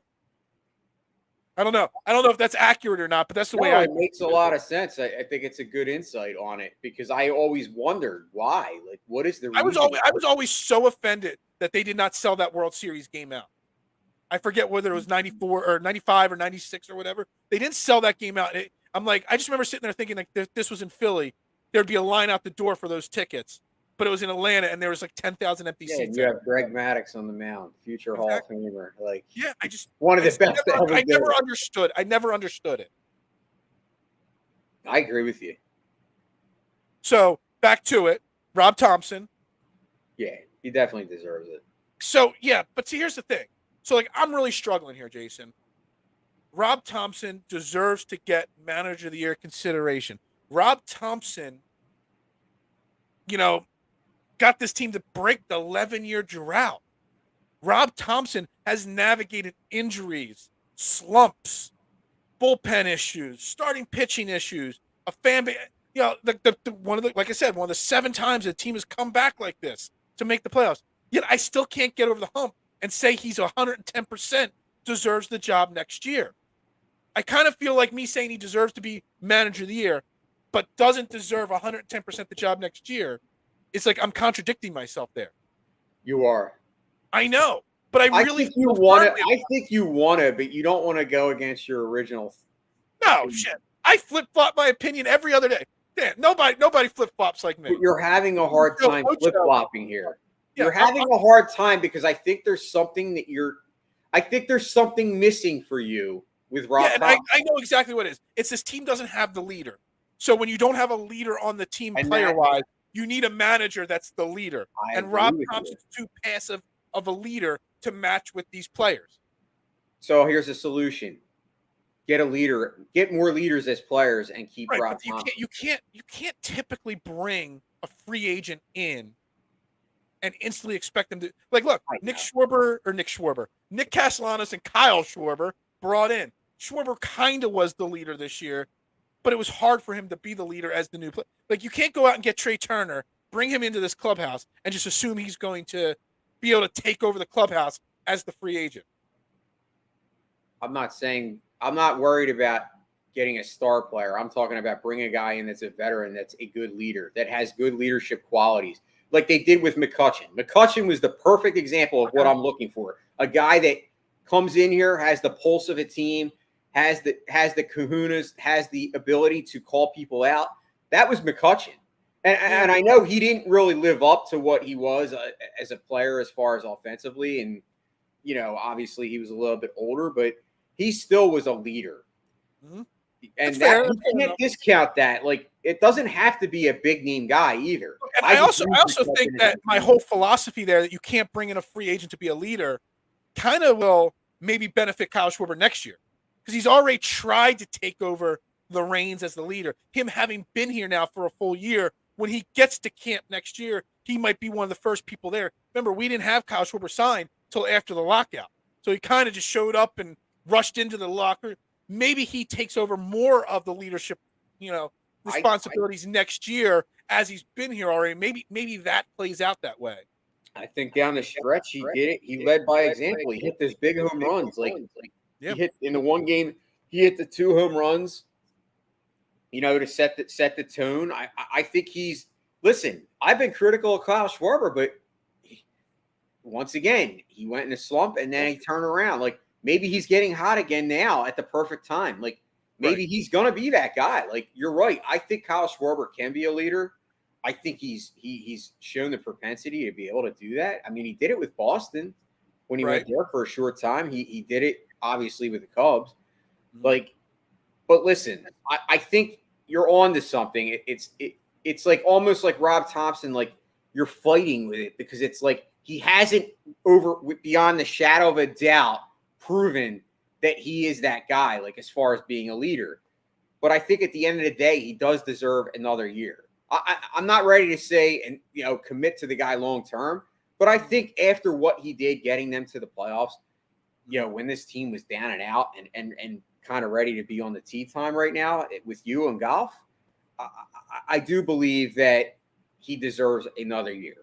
[SPEAKER 1] I don't know. I don't know if that's accurate or not, but that's the way
[SPEAKER 4] it makes a lot of sense. I think it's a good insight on it because I always wondered why. Like, what is the reason?
[SPEAKER 1] I was always so offended that they did not sell that World Series game out. I forget whether it was 94 or 95 or 96 or whatever. They didn't sell that game out. I'm like, I just remember sitting there thinking, like, this was in Philly. There'd be a line out the door for those tickets. But it was in Atlanta, and there was like 10,000 empty seats.
[SPEAKER 4] And you have Greg Maddux on the mound, future Hall of Famer. Like,
[SPEAKER 1] yeah, I just
[SPEAKER 4] one of the best.
[SPEAKER 1] I never understood. I never understood it.
[SPEAKER 4] I agree with you.
[SPEAKER 1] So back to it, Rob Thomson.
[SPEAKER 4] Yeah, he definitely deserves it.
[SPEAKER 1] So yeah, but see, here's the thing. So like, I'm really struggling here, Jason. Rob Thomson deserves to get Manager of the Year consideration. Rob Thomson, you know, got this team to break the 11-year drought. Rob Thomson has navigated injuries, slumps, bullpen issues, starting pitching issues, a fan base. You know, like I said, one of the 7 times the team has come back like this to make the playoffs. Yet I still can't get over the hump and say he's 110% deserves the job next year. I kind of feel like me saying he deserves to be Manager of the Year, but doesn't deserve 110% the job next year. It's like I'm contradicting myself there.
[SPEAKER 4] You are.
[SPEAKER 1] I know, but I really
[SPEAKER 4] think you want to. I think you want to, but you don't want to go against your original.
[SPEAKER 1] No shit. I flip flop my opinion every other day. Yeah, nobody flip flops like me.
[SPEAKER 4] But you're having a hard time flip flopping here. You're having a hard time because I think there's something that you're. I think there's something missing for you with Rob.
[SPEAKER 1] Yeah, and I know exactly what it is. It's this team doesn't have the leader. So when you don't have a leader on the team player-wise, you need a manager that's the leader. And Rob Thomson's too passive of a leader to match with these players.
[SPEAKER 4] So here's a solution. Get a leader, get more leaders as players and keep Rob Thomson.
[SPEAKER 1] You can't typically bring a free agent in and instantly expect them to look, Nick Castellanos and Kyle Schwarber brought in. Schwarber kind of was the leader this year, but it was hard for him to be the leader as the new player. Like, you can't go out and get Trey Turner, bring him into this clubhouse, and just assume he's going to be able to take over the clubhouse as the free agent.
[SPEAKER 4] I'm not worried about getting a star player. I'm talking about bringing a guy in that's a veteran, that's a good leader, that has good leadership qualities, like they did with McCutchen. McCutchen was the perfect example of what I'm looking for. A guy that comes in here, has the pulse of a team, has the kahunas, has the ability to call people out. That was McCutchen. And I know he didn't really live up to what he was as a player as far as offensively. And, you know, obviously he was a little bit older, but he still was a leader. Mm-hmm. And you can't discount that. Like, it doesn't have to be a big name guy either.
[SPEAKER 1] And I also think that my whole philosophy there, that you can't bring in a free agent to be a leader, kind of will maybe benefit Kyle Schwarber next year, because he's already tried to take over the reins as the leader. Him having been here now for a full year, when he gets to camp next year, he might be one of the first people there. Remember, we didn't have Kyle Schwarber signed until after the lockout. So he kind of just showed up and rushed into the locker. Maybe he takes over more of the leadership, you know, responsibilities next year as he's been here already. Maybe that plays out that way.
[SPEAKER 4] I think down the stretch he did it. He led by example. He hit those big home runs. He hit in the one game. He hit the 2 home runs. To set the tone. I think he's listen. I've been critical of Kyle Schwarber, but once again he went in a slump and then he turned around. Like maybe he's getting hot again now at the perfect time. Like maybe he's gonna be that guy. Like you're right. I think Kyle Schwarber can be a leader. I think he's shown the propensity to be able to do that. I mean, he did it with Boston when he went there for a short time. He did it obviously with the Cubs. But listen, I think you're on to something. It's like almost like Rob Thomson, like you're fighting with it because it's like he hasn't beyond the shadow of a doubt proven that he is that guy, like as far as being a leader. But I think at the end of the day, he does deserve another year. I'm not ready to say and commit to the guy long term, but I think after what he did getting them to the playoffs, when this team was down and out and kind of ready to be on the tee time right now with you and golf, I do believe that he deserves another year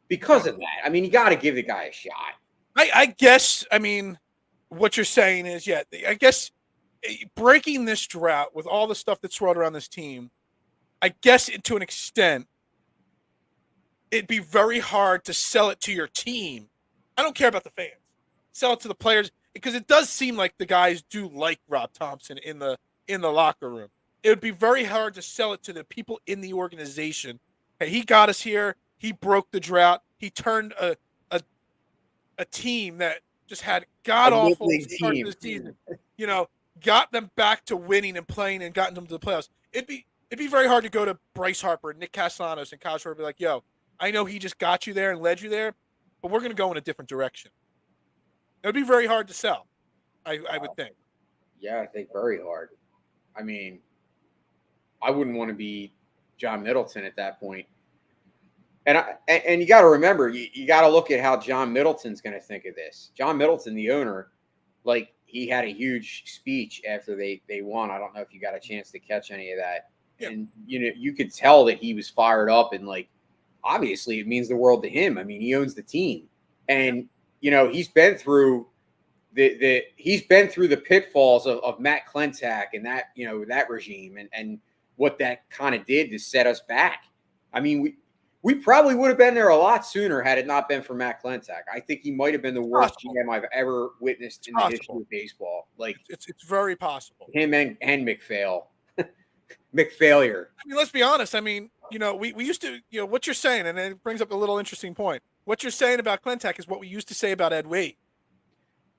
[SPEAKER 4] because of that. I mean, you got to give the guy a shot.
[SPEAKER 1] I guess, what you're saying is, I guess breaking this drought with all the stuff that's swirled around this team, I guess to an extent, it'd be very hard to sell it to your team. I don't care about the fans. Sell it to the players because it does seem like the guys do like Rob Thomson in the locker room. It would be very hard to sell it to the people in the organization. Hey, he got us here. He broke the drought. He turned a team that just had god-awful start to the season. Got them back to winning and playing and gotten them to the playoffs. It'd be very hard to go to Bryce Harper, Nick Castellanos, and Kyle Schwarber and be like, yo, I know he just got you there and led you there, but we're going to go in a different direction. It would be very hard to sell, I would think.
[SPEAKER 4] Yeah, I think very hard. I mean, I wouldn't want to be John Middleton at that point. And you got to remember, you got to look at how John Middleton's going to think of this. John Middleton, the owner, like he had a huge speech after they won. I don't know if you got a chance to catch any of that. Yeah. And, you could tell that he was fired up and like, obviously it means the world to him. I mean, he owns the team and, he's been through the pitfalls of Matt Klentak and that, that regime and what that kind of did to set us back. I mean, we probably would have been there a lot sooner had it not been for Matt Klentak. I think he might have been the worst GM I've ever witnessed in the history of baseball. Like
[SPEAKER 1] it's very possible.
[SPEAKER 4] Him and McPhail. McFailure.
[SPEAKER 1] I mean, let's be honest. I mean, we used to, what you're saying, and it brings up a little interesting point. What you're saying about Klentak is what we used to say about Ed Wade.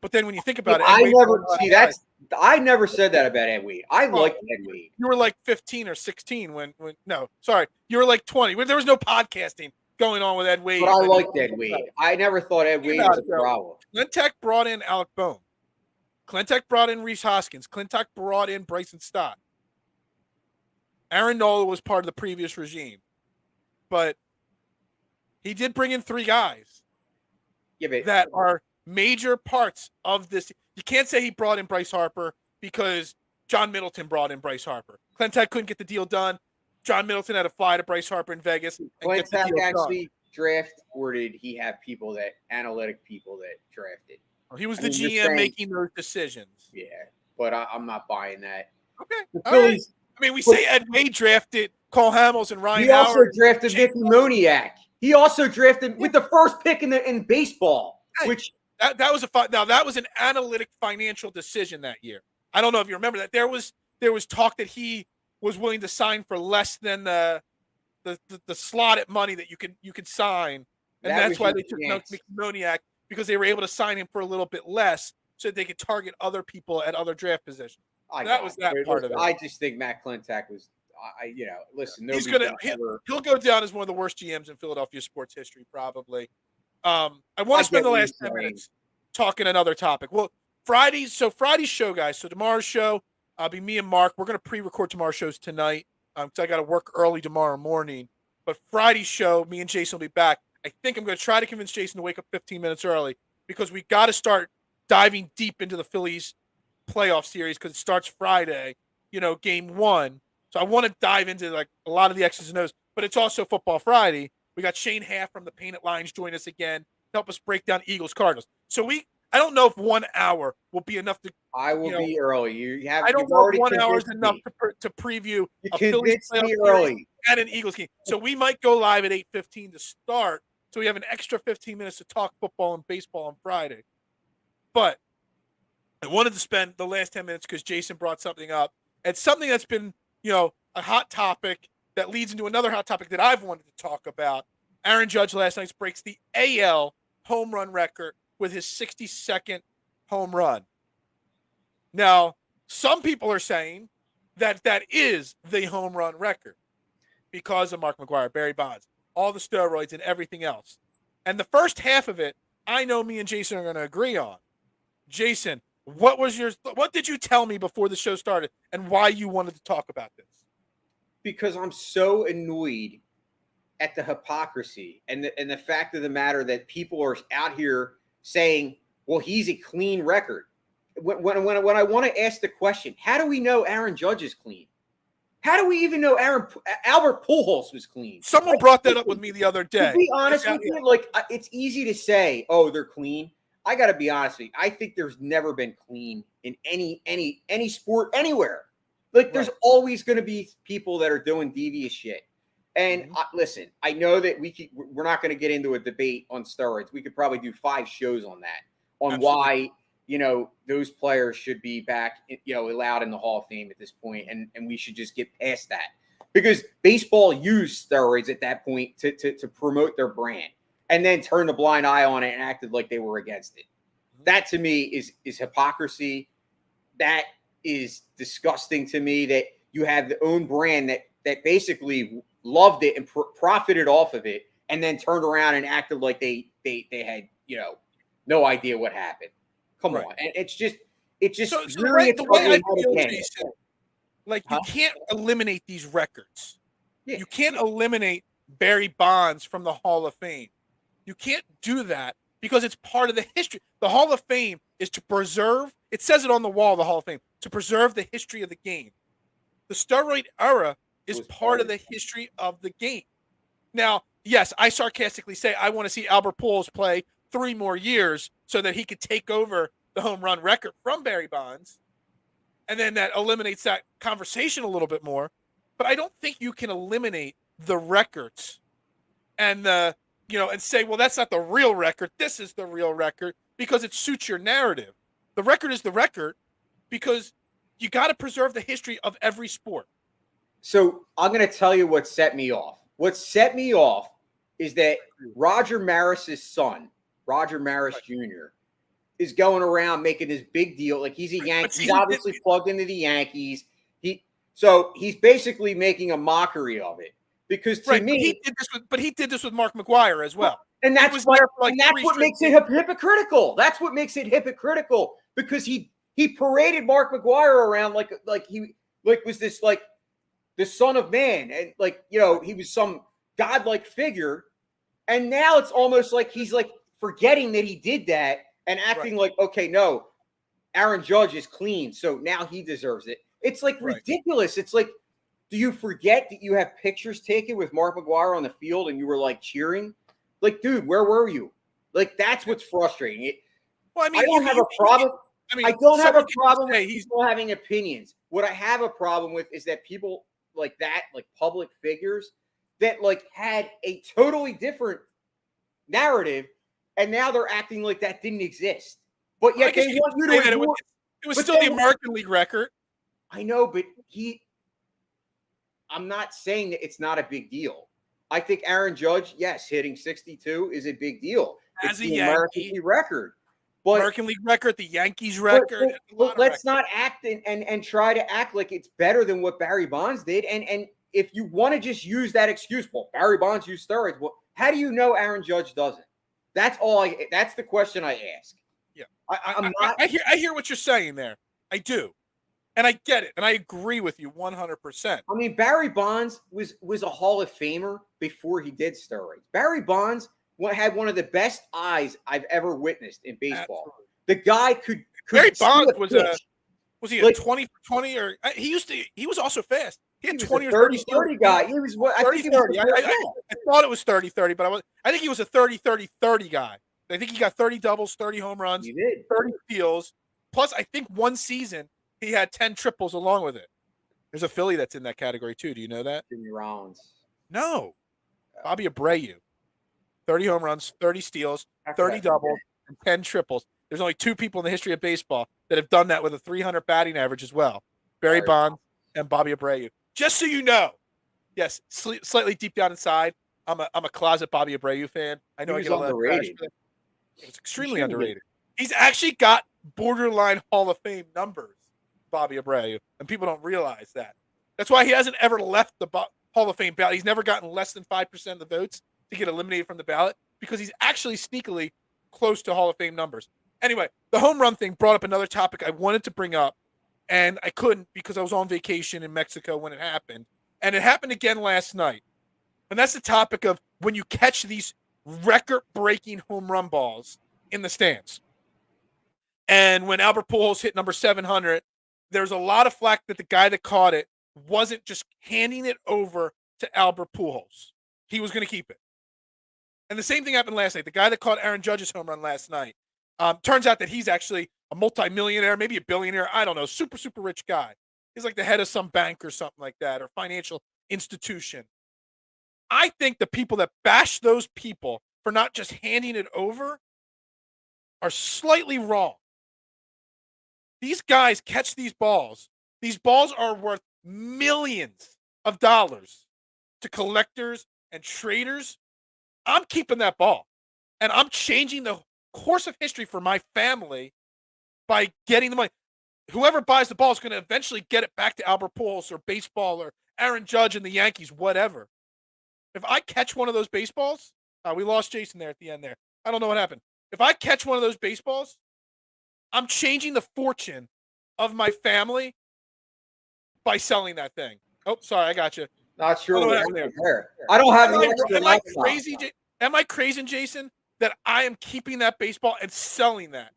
[SPEAKER 1] But then when you think about it,
[SPEAKER 4] I never said that about Ed Wade. I liked Ed Wade.
[SPEAKER 1] You were like 15 or 16 when you were like 20. There was no podcasting going on with Ed Wade.
[SPEAKER 4] But I liked Ed Wade. I never thought Ed Wade was a problem.
[SPEAKER 1] Klentak brought in Alec Bohm. Klentak brought in Rhys Hoskins. Klentak brought in Bryson Stott. Aaron Nola was part of the previous regime. But he did bring in 3 guys that are major parts of this. You can't say he brought in Bryce Harper because John Middleton brought in Bryce Harper. Klentak couldn't get the deal done. John Middleton had to fly to Bryce Harper in Vegas.
[SPEAKER 4] Klentak actually draft, or did he have analytic people that drafted?
[SPEAKER 1] He was the GM making those decisions.
[SPEAKER 4] Yeah, but I'm not buying that.
[SPEAKER 1] Okay. All right. I mean, we say Ed Wade drafted Cole Hamels and Ryan Howard.
[SPEAKER 4] He also drafted Vic Moniak. He also drafted with the first pick in baseball, which
[SPEAKER 1] that was that was an analytic financial decision that year. I don't know if you remember that. There was talk that he was willing to sign for less than the slotted money that you could sign, and that's why they took Vic Moniak, because they were able to sign him for a little bit less so that they could target other people at other draft positions. That was that part of it.
[SPEAKER 4] I just think Matt Klentak was, listen,
[SPEAKER 1] he'll go down as one of the worst GMs in Philadelphia sports history, probably. I want to spend the last 10 minutes talking another topic. Well, Friday's show, guys. So tomorrow's show, be me and Mark. We're going to pre-record tomorrow's shows tonight because I got to work early tomorrow morning. But Friday's show, me and Jason will be back. I think I'm going to try to convince Jason to wake up 15 minutes early because we got to start diving deep into the Phillies playoff series because it starts Friday, game 1. So I want to dive into like a lot of the X's and O's, but it's also Football Friday. We got Shane Half from the Painted Lines join us again to help us break down Eagles Cardinals. So I don't know if 1 hour will be enough to.
[SPEAKER 4] I will be early. You have.
[SPEAKER 1] I don't
[SPEAKER 4] you've
[SPEAKER 1] know
[SPEAKER 4] already
[SPEAKER 1] if 1 hour is
[SPEAKER 4] convinced
[SPEAKER 1] enough
[SPEAKER 4] me.
[SPEAKER 1] to preview
[SPEAKER 4] You
[SPEAKER 1] a Phillies
[SPEAKER 4] convinced me
[SPEAKER 1] playoff series
[SPEAKER 4] early.
[SPEAKER 1] and an Eagles game. So we might go live at 8:15 to start. So we have an extra 15 minutes to talk football and baseball on Friday. But I wanted to spend the last 10 minutes because Jason brought something up. It's something that's been, a hot topic that leads into another hot topic that I've wanted to talk about. Aaron Judge last night breaks the AL home run record with his 62nd home run. Now, some people are saying that is the home run record because of Mark McGwire, Barry Bonds, all the steroids and everything else. And the first half of it, I know me and Jason are going to agree on. Jason, what did you tell me before the show started and why you wanted to talk about this?
[SPEAKER 4] Because I'm so annoyed at the hypocrisy and the fact of the matter that people are out here saying, well, he's a clean record. When I want to ask the question, how do we know Aaron Judge is clean? How do we even know Albert Pujols was clean?
[SPEAKER 1] Someone brought that up with me the other day.
[SPEAKER 4] To be honest with you, it's easy to say, oh, they're clean. I got to be honest with you. I think there's never been clean in any sport anywhere. There's always going to be people that are doing devious shit. And listen, I know that we're not going to get into a debate on steroids. We could probably do 5 shows on that, on
[SPEAKER 1] Absolutely.
[SPEAKER 4] why, those players should be back, allowed in the Hall of Fame at this point, and we should just get past that. Because baseball used steroids at that point to promote their brand and then turned a blind eye on it and acted like they were against it. That to me is hypocrisy. That is disgusting to me that you have the own brand that basically loved it and profited off of it and then turned around and acted like they had, no idea what happened. Come on. And it's just
[SPEAKER 1] So
[SPEAKER 4] really
[SPEAKER 1] the way I feel,
[SPEAKER 4] again.
[SPEAKER 1] Jason, you can't eliminate these records.
[SPEAKER 4] Yeah.
[SPEAKER 1] You can't eliminate Barry Bonds from the Hall of Fame. You can't do that because it's part of the history. The Hall of Fame is to preserve, it says it on the wall, the Hall of Fame, to preserve the history of the game. The steroid era is part of the history of the game. Now, yes, I sarcastically say I want to see Albert Pujols play 3 more years so that he could take over the home run record from Barry Bonds. And then that eliminates that conversation a little bit more. But I don't think you can eliminate the records and and say, well, that's not the real record. This is the real record because it suits your narrative. The record is the record because you got to preserve the history of every sport.
[SPEAKER 4] So I'm going to tell you what set me off. What set me off is that Roger Maris's son, Roger Maris Jr., is going around making this big deal. Like he's a Yankee. He's obviously plugged into the Yankees. So he's basically making a mockery of it. Because to me,
[SPEAKER 1] he did this with Mark McGwire as well.
[SPEAKER 4] And that's what makes it hypocritical. That's what makes it hypocritical because he paraded Mark McGwire around like he was this the son of man and he was some godlike figure. And now it's almost like he's forgetting that he did that and acting like, okay, no, Aaron Judge is clean, so now he deserves it. It's ridiculous. It's like, do you forget that you have pictures taken with Mark McGwire on the field and you were cheering? Dude, where were you? That's what's frustrating.
[SPEAKER 1] Well, I mean,
[SPEAKER 4] I don't have a problem. I don't have a problem with people having opinions. What I have a problem with is that people like that, public figures that had a totally different narrative, and now they're acting like that didn't exist. But yet they want you to ignore.
[SPEAKER 1] It was still the American League record.
[SPEAKER 4] I know, but I'm not saying that it's not a big deal. I think Aaron Judge, yes, hitting 62 is a big deal. It's the American League record. But
[SPEAKER 1] American League record, the Yankees record.
[SPEAKER 4] But let's not act and try to act like it's better than what Barry Bonds did. And if you want to just use that excuse, well, Barry Bonds used steroids. Well, how do you know Aaron Judge doesn't? That's the question I ask.
[SPEAKER 1] Yeah.
[SPEAKER 4] I
[SPEAKER 1] hear what you're saying there. I do. And I get it. And I agree with you 100%.
[SPEAKER 4] I mean, Barry Bonds was a Hall of Famer before he did steroids. Barry Bonds had one of the best eyes I've ever witnessed in baseball. Absolutely. The guy could
[SPEAKER 1] Barry Bonds was he a 20 for 20 or he was also fast. He had
[SPEAKER 4] was
[SPEAKER 1] 20
[SPEAKER 4] a
[SPEAKER 1] or 30
[SPEAKER 4] 30 guy. He was what?
[SPEAKER 1] 30 30. I thought it was 30-30, but I think he was a 30-30-30 guy. I think he got 30 doubles, 30 home runs,
[SPEAKER 4] You did.
[SPEAKER 1] 30 steals. Plus, I think one season he had 10 triples along with it. There's a Philly that's in that category too. Do you know that?
[SPEAKER 4] Jimmy Rollins.
[SPEAKER 1] No. Bobby Abreu. 30 home runs, 30 steals, 30 doubles, and 10 triples. There's only 2 people in the history of baseball that have done that with a 300 batting average as well. Barry Bonds and Bobby Abreu. Just so you know, yes, slightly deep down inside, I'm a closet Bobby Abreu fan. I know
[SPEAKER 4] He
[SPEAKER 1] I
[SPEAKER 4] was
[SPEAKER 1] get a lot of trash
[SPEAKER 4] underrated.
[SPEAKER 1] for that. It's extremely underrated. He's actually got borderline Hall of Fame numbers, Bobby Abreu, and people don't realize that. That's why he hasn't ever left the Hall of Fame ballot. He's never gotten less than 5% of the votes to get eliminated from the ballot because he's actually sneakily close to Hall of Fame numbers. Anyway, the home run thing brought up another topic I wanted to bring up, and I couldn't because I was on vacation in Mexico when it happened. And it happened again last night. And that's the topic of when you catch these record-breaking home run balls in the stands. And when Albert Pujols hit number 700, there's a lot of flack that the guy that caught it wasn't just handing it over to Albert Pujols. He was going to keep it. And the same thing happened last night. The guy that caught Aaron Judge's home run last night, turns out that he's actually a multimillionaire, maybe a billionaire. I don't know, super, super rich guy. He's like the head of some bank or something like that, or financial institution. I think the people that bash those people for not just handing it over are slightly wrong. These guys catch these balls. These balls are worth millions of dollars to collectors and traders. I'm keeping that ball, and I'm changing the course of history for my family by getting the money. Whoever buys the ball is going to eventually get it back to Albert Pujols or baseball or Aaron Judge and the Yankees, whatever. If I catch one of those baseballs, we lost Jason there at the end there. I don't know what happened. If I catch one of those baseballs, I'm changing the fortune of my family by selling that thing. Oh, sorry, I got you.
[SPEAKER 4] Not sure.
[SPEAKER 5] I don't have
[SPEAKER 1] Am I crazy, Jason, that I am keeping that baseball and selling that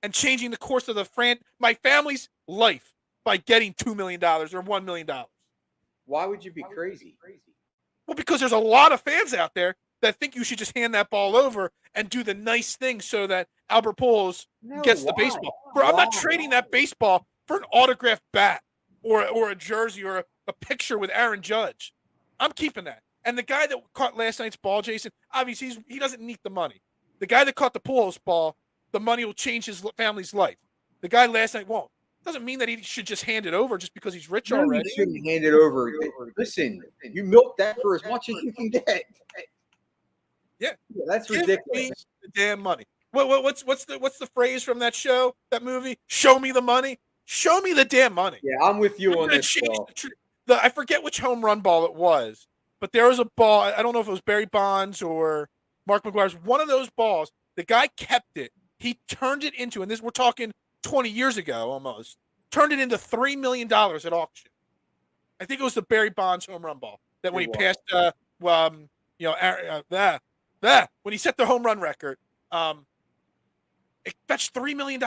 [SPEAKER 1] and changing the course of my family's life by getting $2 million or $1 million?
[SPEAKER 4] Why would you be crazy?
[SPEAKER 1] Well, because there's a lot of fans out there that think you should just hand that ball over and do the nice thing so that Albert Pujols gets the baseball. I'm not trading that baseball for an autographed bat or a jersey or a picture with Aaron Judge. I'm keeping that. And the guy that caught last night's ball, Jason, obviously he doesn't need the money. The guy that caught the Pujols ball, the money will change his family's life. The guy last night won't. Doesn't mean that he should just hand it over just because he's rich already.
[SPEAKER 4] You shouldn't hand it over. Listen, you milk that for as much as you can get.
[SPEAKER 1] Yeah,
[SPEAKER 4] that's
[SPEAKER 1] Give
[SPEAKER 4] ridiculous.
[SPEAKER 1] Me the damn money. What's the phrase from that show, that movie? Show me the money. Show me the damn money.
[SPEAKER 4] Yeah, I'm with you on this.
[SPEAKER 1] I forget which home run ball it was, but there was a ball. I don't know if it was Barry Bonds or Mark McGuire's. One of those balls, the guy kept it. He turned it into, and we're talking 20 years ago almost, turned it into $3 million at auction. I think it was the Barry Bonds home run ball that when he passed, when he set the home run record, it fetched $3 million.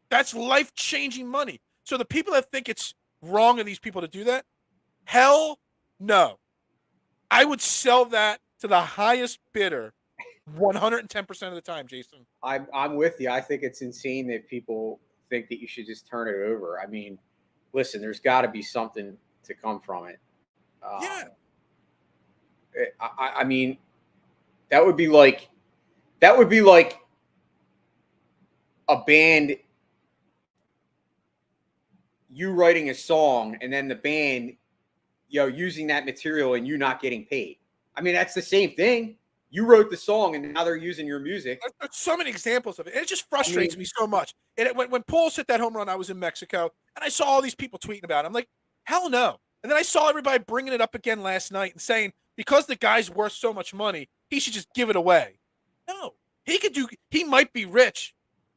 [SPEAKER 1] That's life-changing money. So the people that think it's wrong of these people to do that, hell no. I would sell that to the highest bidder 110% of the time, Jason.
[SPEAKER 4] I'm with you. I think it's insane that people think that you should just turn it over. I mean, listen, there's got to be something to come from it.
[SPEAKER 1] Yeah.
[SPEAKER 4] I mean, that would be like a band, you writing a song and then the band, using that material and you not getting paid. I mean, that's the same thing. You wrote the song and now they're using your music.
[SPEAKER 1] There's so many examples of it. It just frustrates me so much. And when Pujols hit that home run, I was in Mexico and I saw all these people tweeting about it. I'm like, hell no. And then I saw everybody bringing it up again last night and saying, because the guy's worth so much money, he should just give it away. No, he might be rich,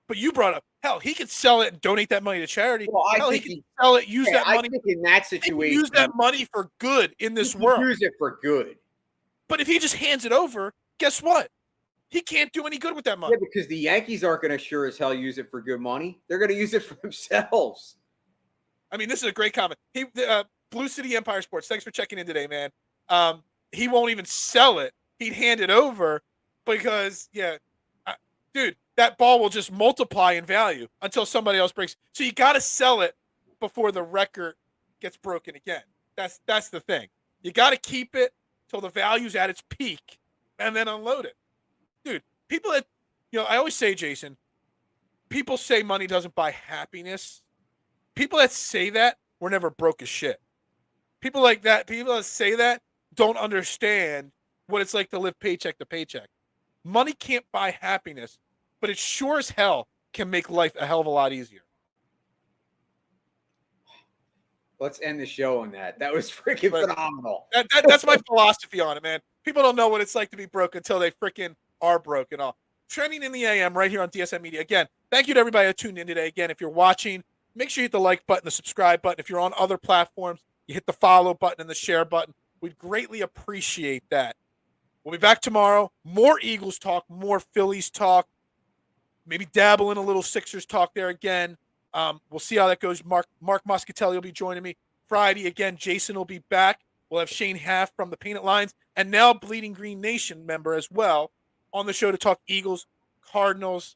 [SPEAKER 1] but you brought up, hell, he could sell it and donate that money to charity.
[SPEAKER 4] Well,
[SPEAKER 1] he could sell it, use that money.
[SPEAKER 4] I think in that situation,
[SPEAKER 1] use that money for good in this world.
[SPEAKER 4] Use it for good.
[SPEAKER 1] But if he just hands it over, guess what? He can't do any good with that money.
[SPEAKER 4] Yeah, because the Yankees aren't going to sure as hell use it for good money. They're going to use it for themselves.
[SPEAKER 1] I mean, this is a great comment. Blue City Empire Sports, thanks for checking in today, man. He won't even sell it. He'd hand it over because, dude, that ball will just multiply in value until somebody else breaks. So you got to sell it before the record gets broken again. That's the thing. You got to keep it till the value's at its peak and then unload it. Dude, people that, I always say, Jason, people say money doesn't buy happiness. People that say that were never broke as shit. People like that, people that say that don't understand what it's like to live paycheck to paycheck. Money can't buy happiness, but it sure as hell can make life a hell of a lot easier.
[SPEAKER 4] Let's end the show on that. That was freaking phenomenal.
[SPEAKER 1] That's my philosophy on it, man. People don't know what it's like to be broke until they freaking are broke and all. Trending in the AM right here on DSM Media. Again, thank you to everybody that tuned in today. Again, if you're watching, make sure you hit the like button, the subscribe button. If you're on other platforms, you hit the follow button and the share button. We'd greatly appreciate that. We'll be back tomorrow. More Eagles talk, more Phillies talk. Maybe dabble in a little Sixers talk there again. We'll see how that goes. Mark Moscatelli will be joining me Friday. Again, Jason will be back. We'll have Shane Half from the Painted Lines and now Bleeding Green Nation member as well on the show to talk Eagles, Cardinals.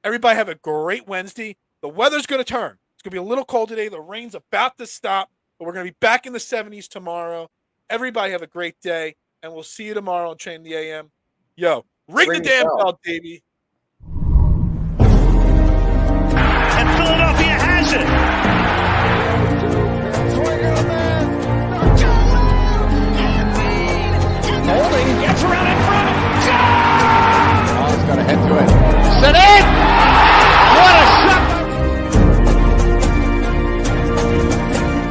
[SPEAKER 1] Everybody have a great Wednesday. The weather's going to turn. It's going to be a little cold today. The rain's about to stop, but we're going to be back in the 70s tomorrow. Everybody have a great day, and we'll see you tomorrow on Train the AM. Yo, ring the damn bell, baby.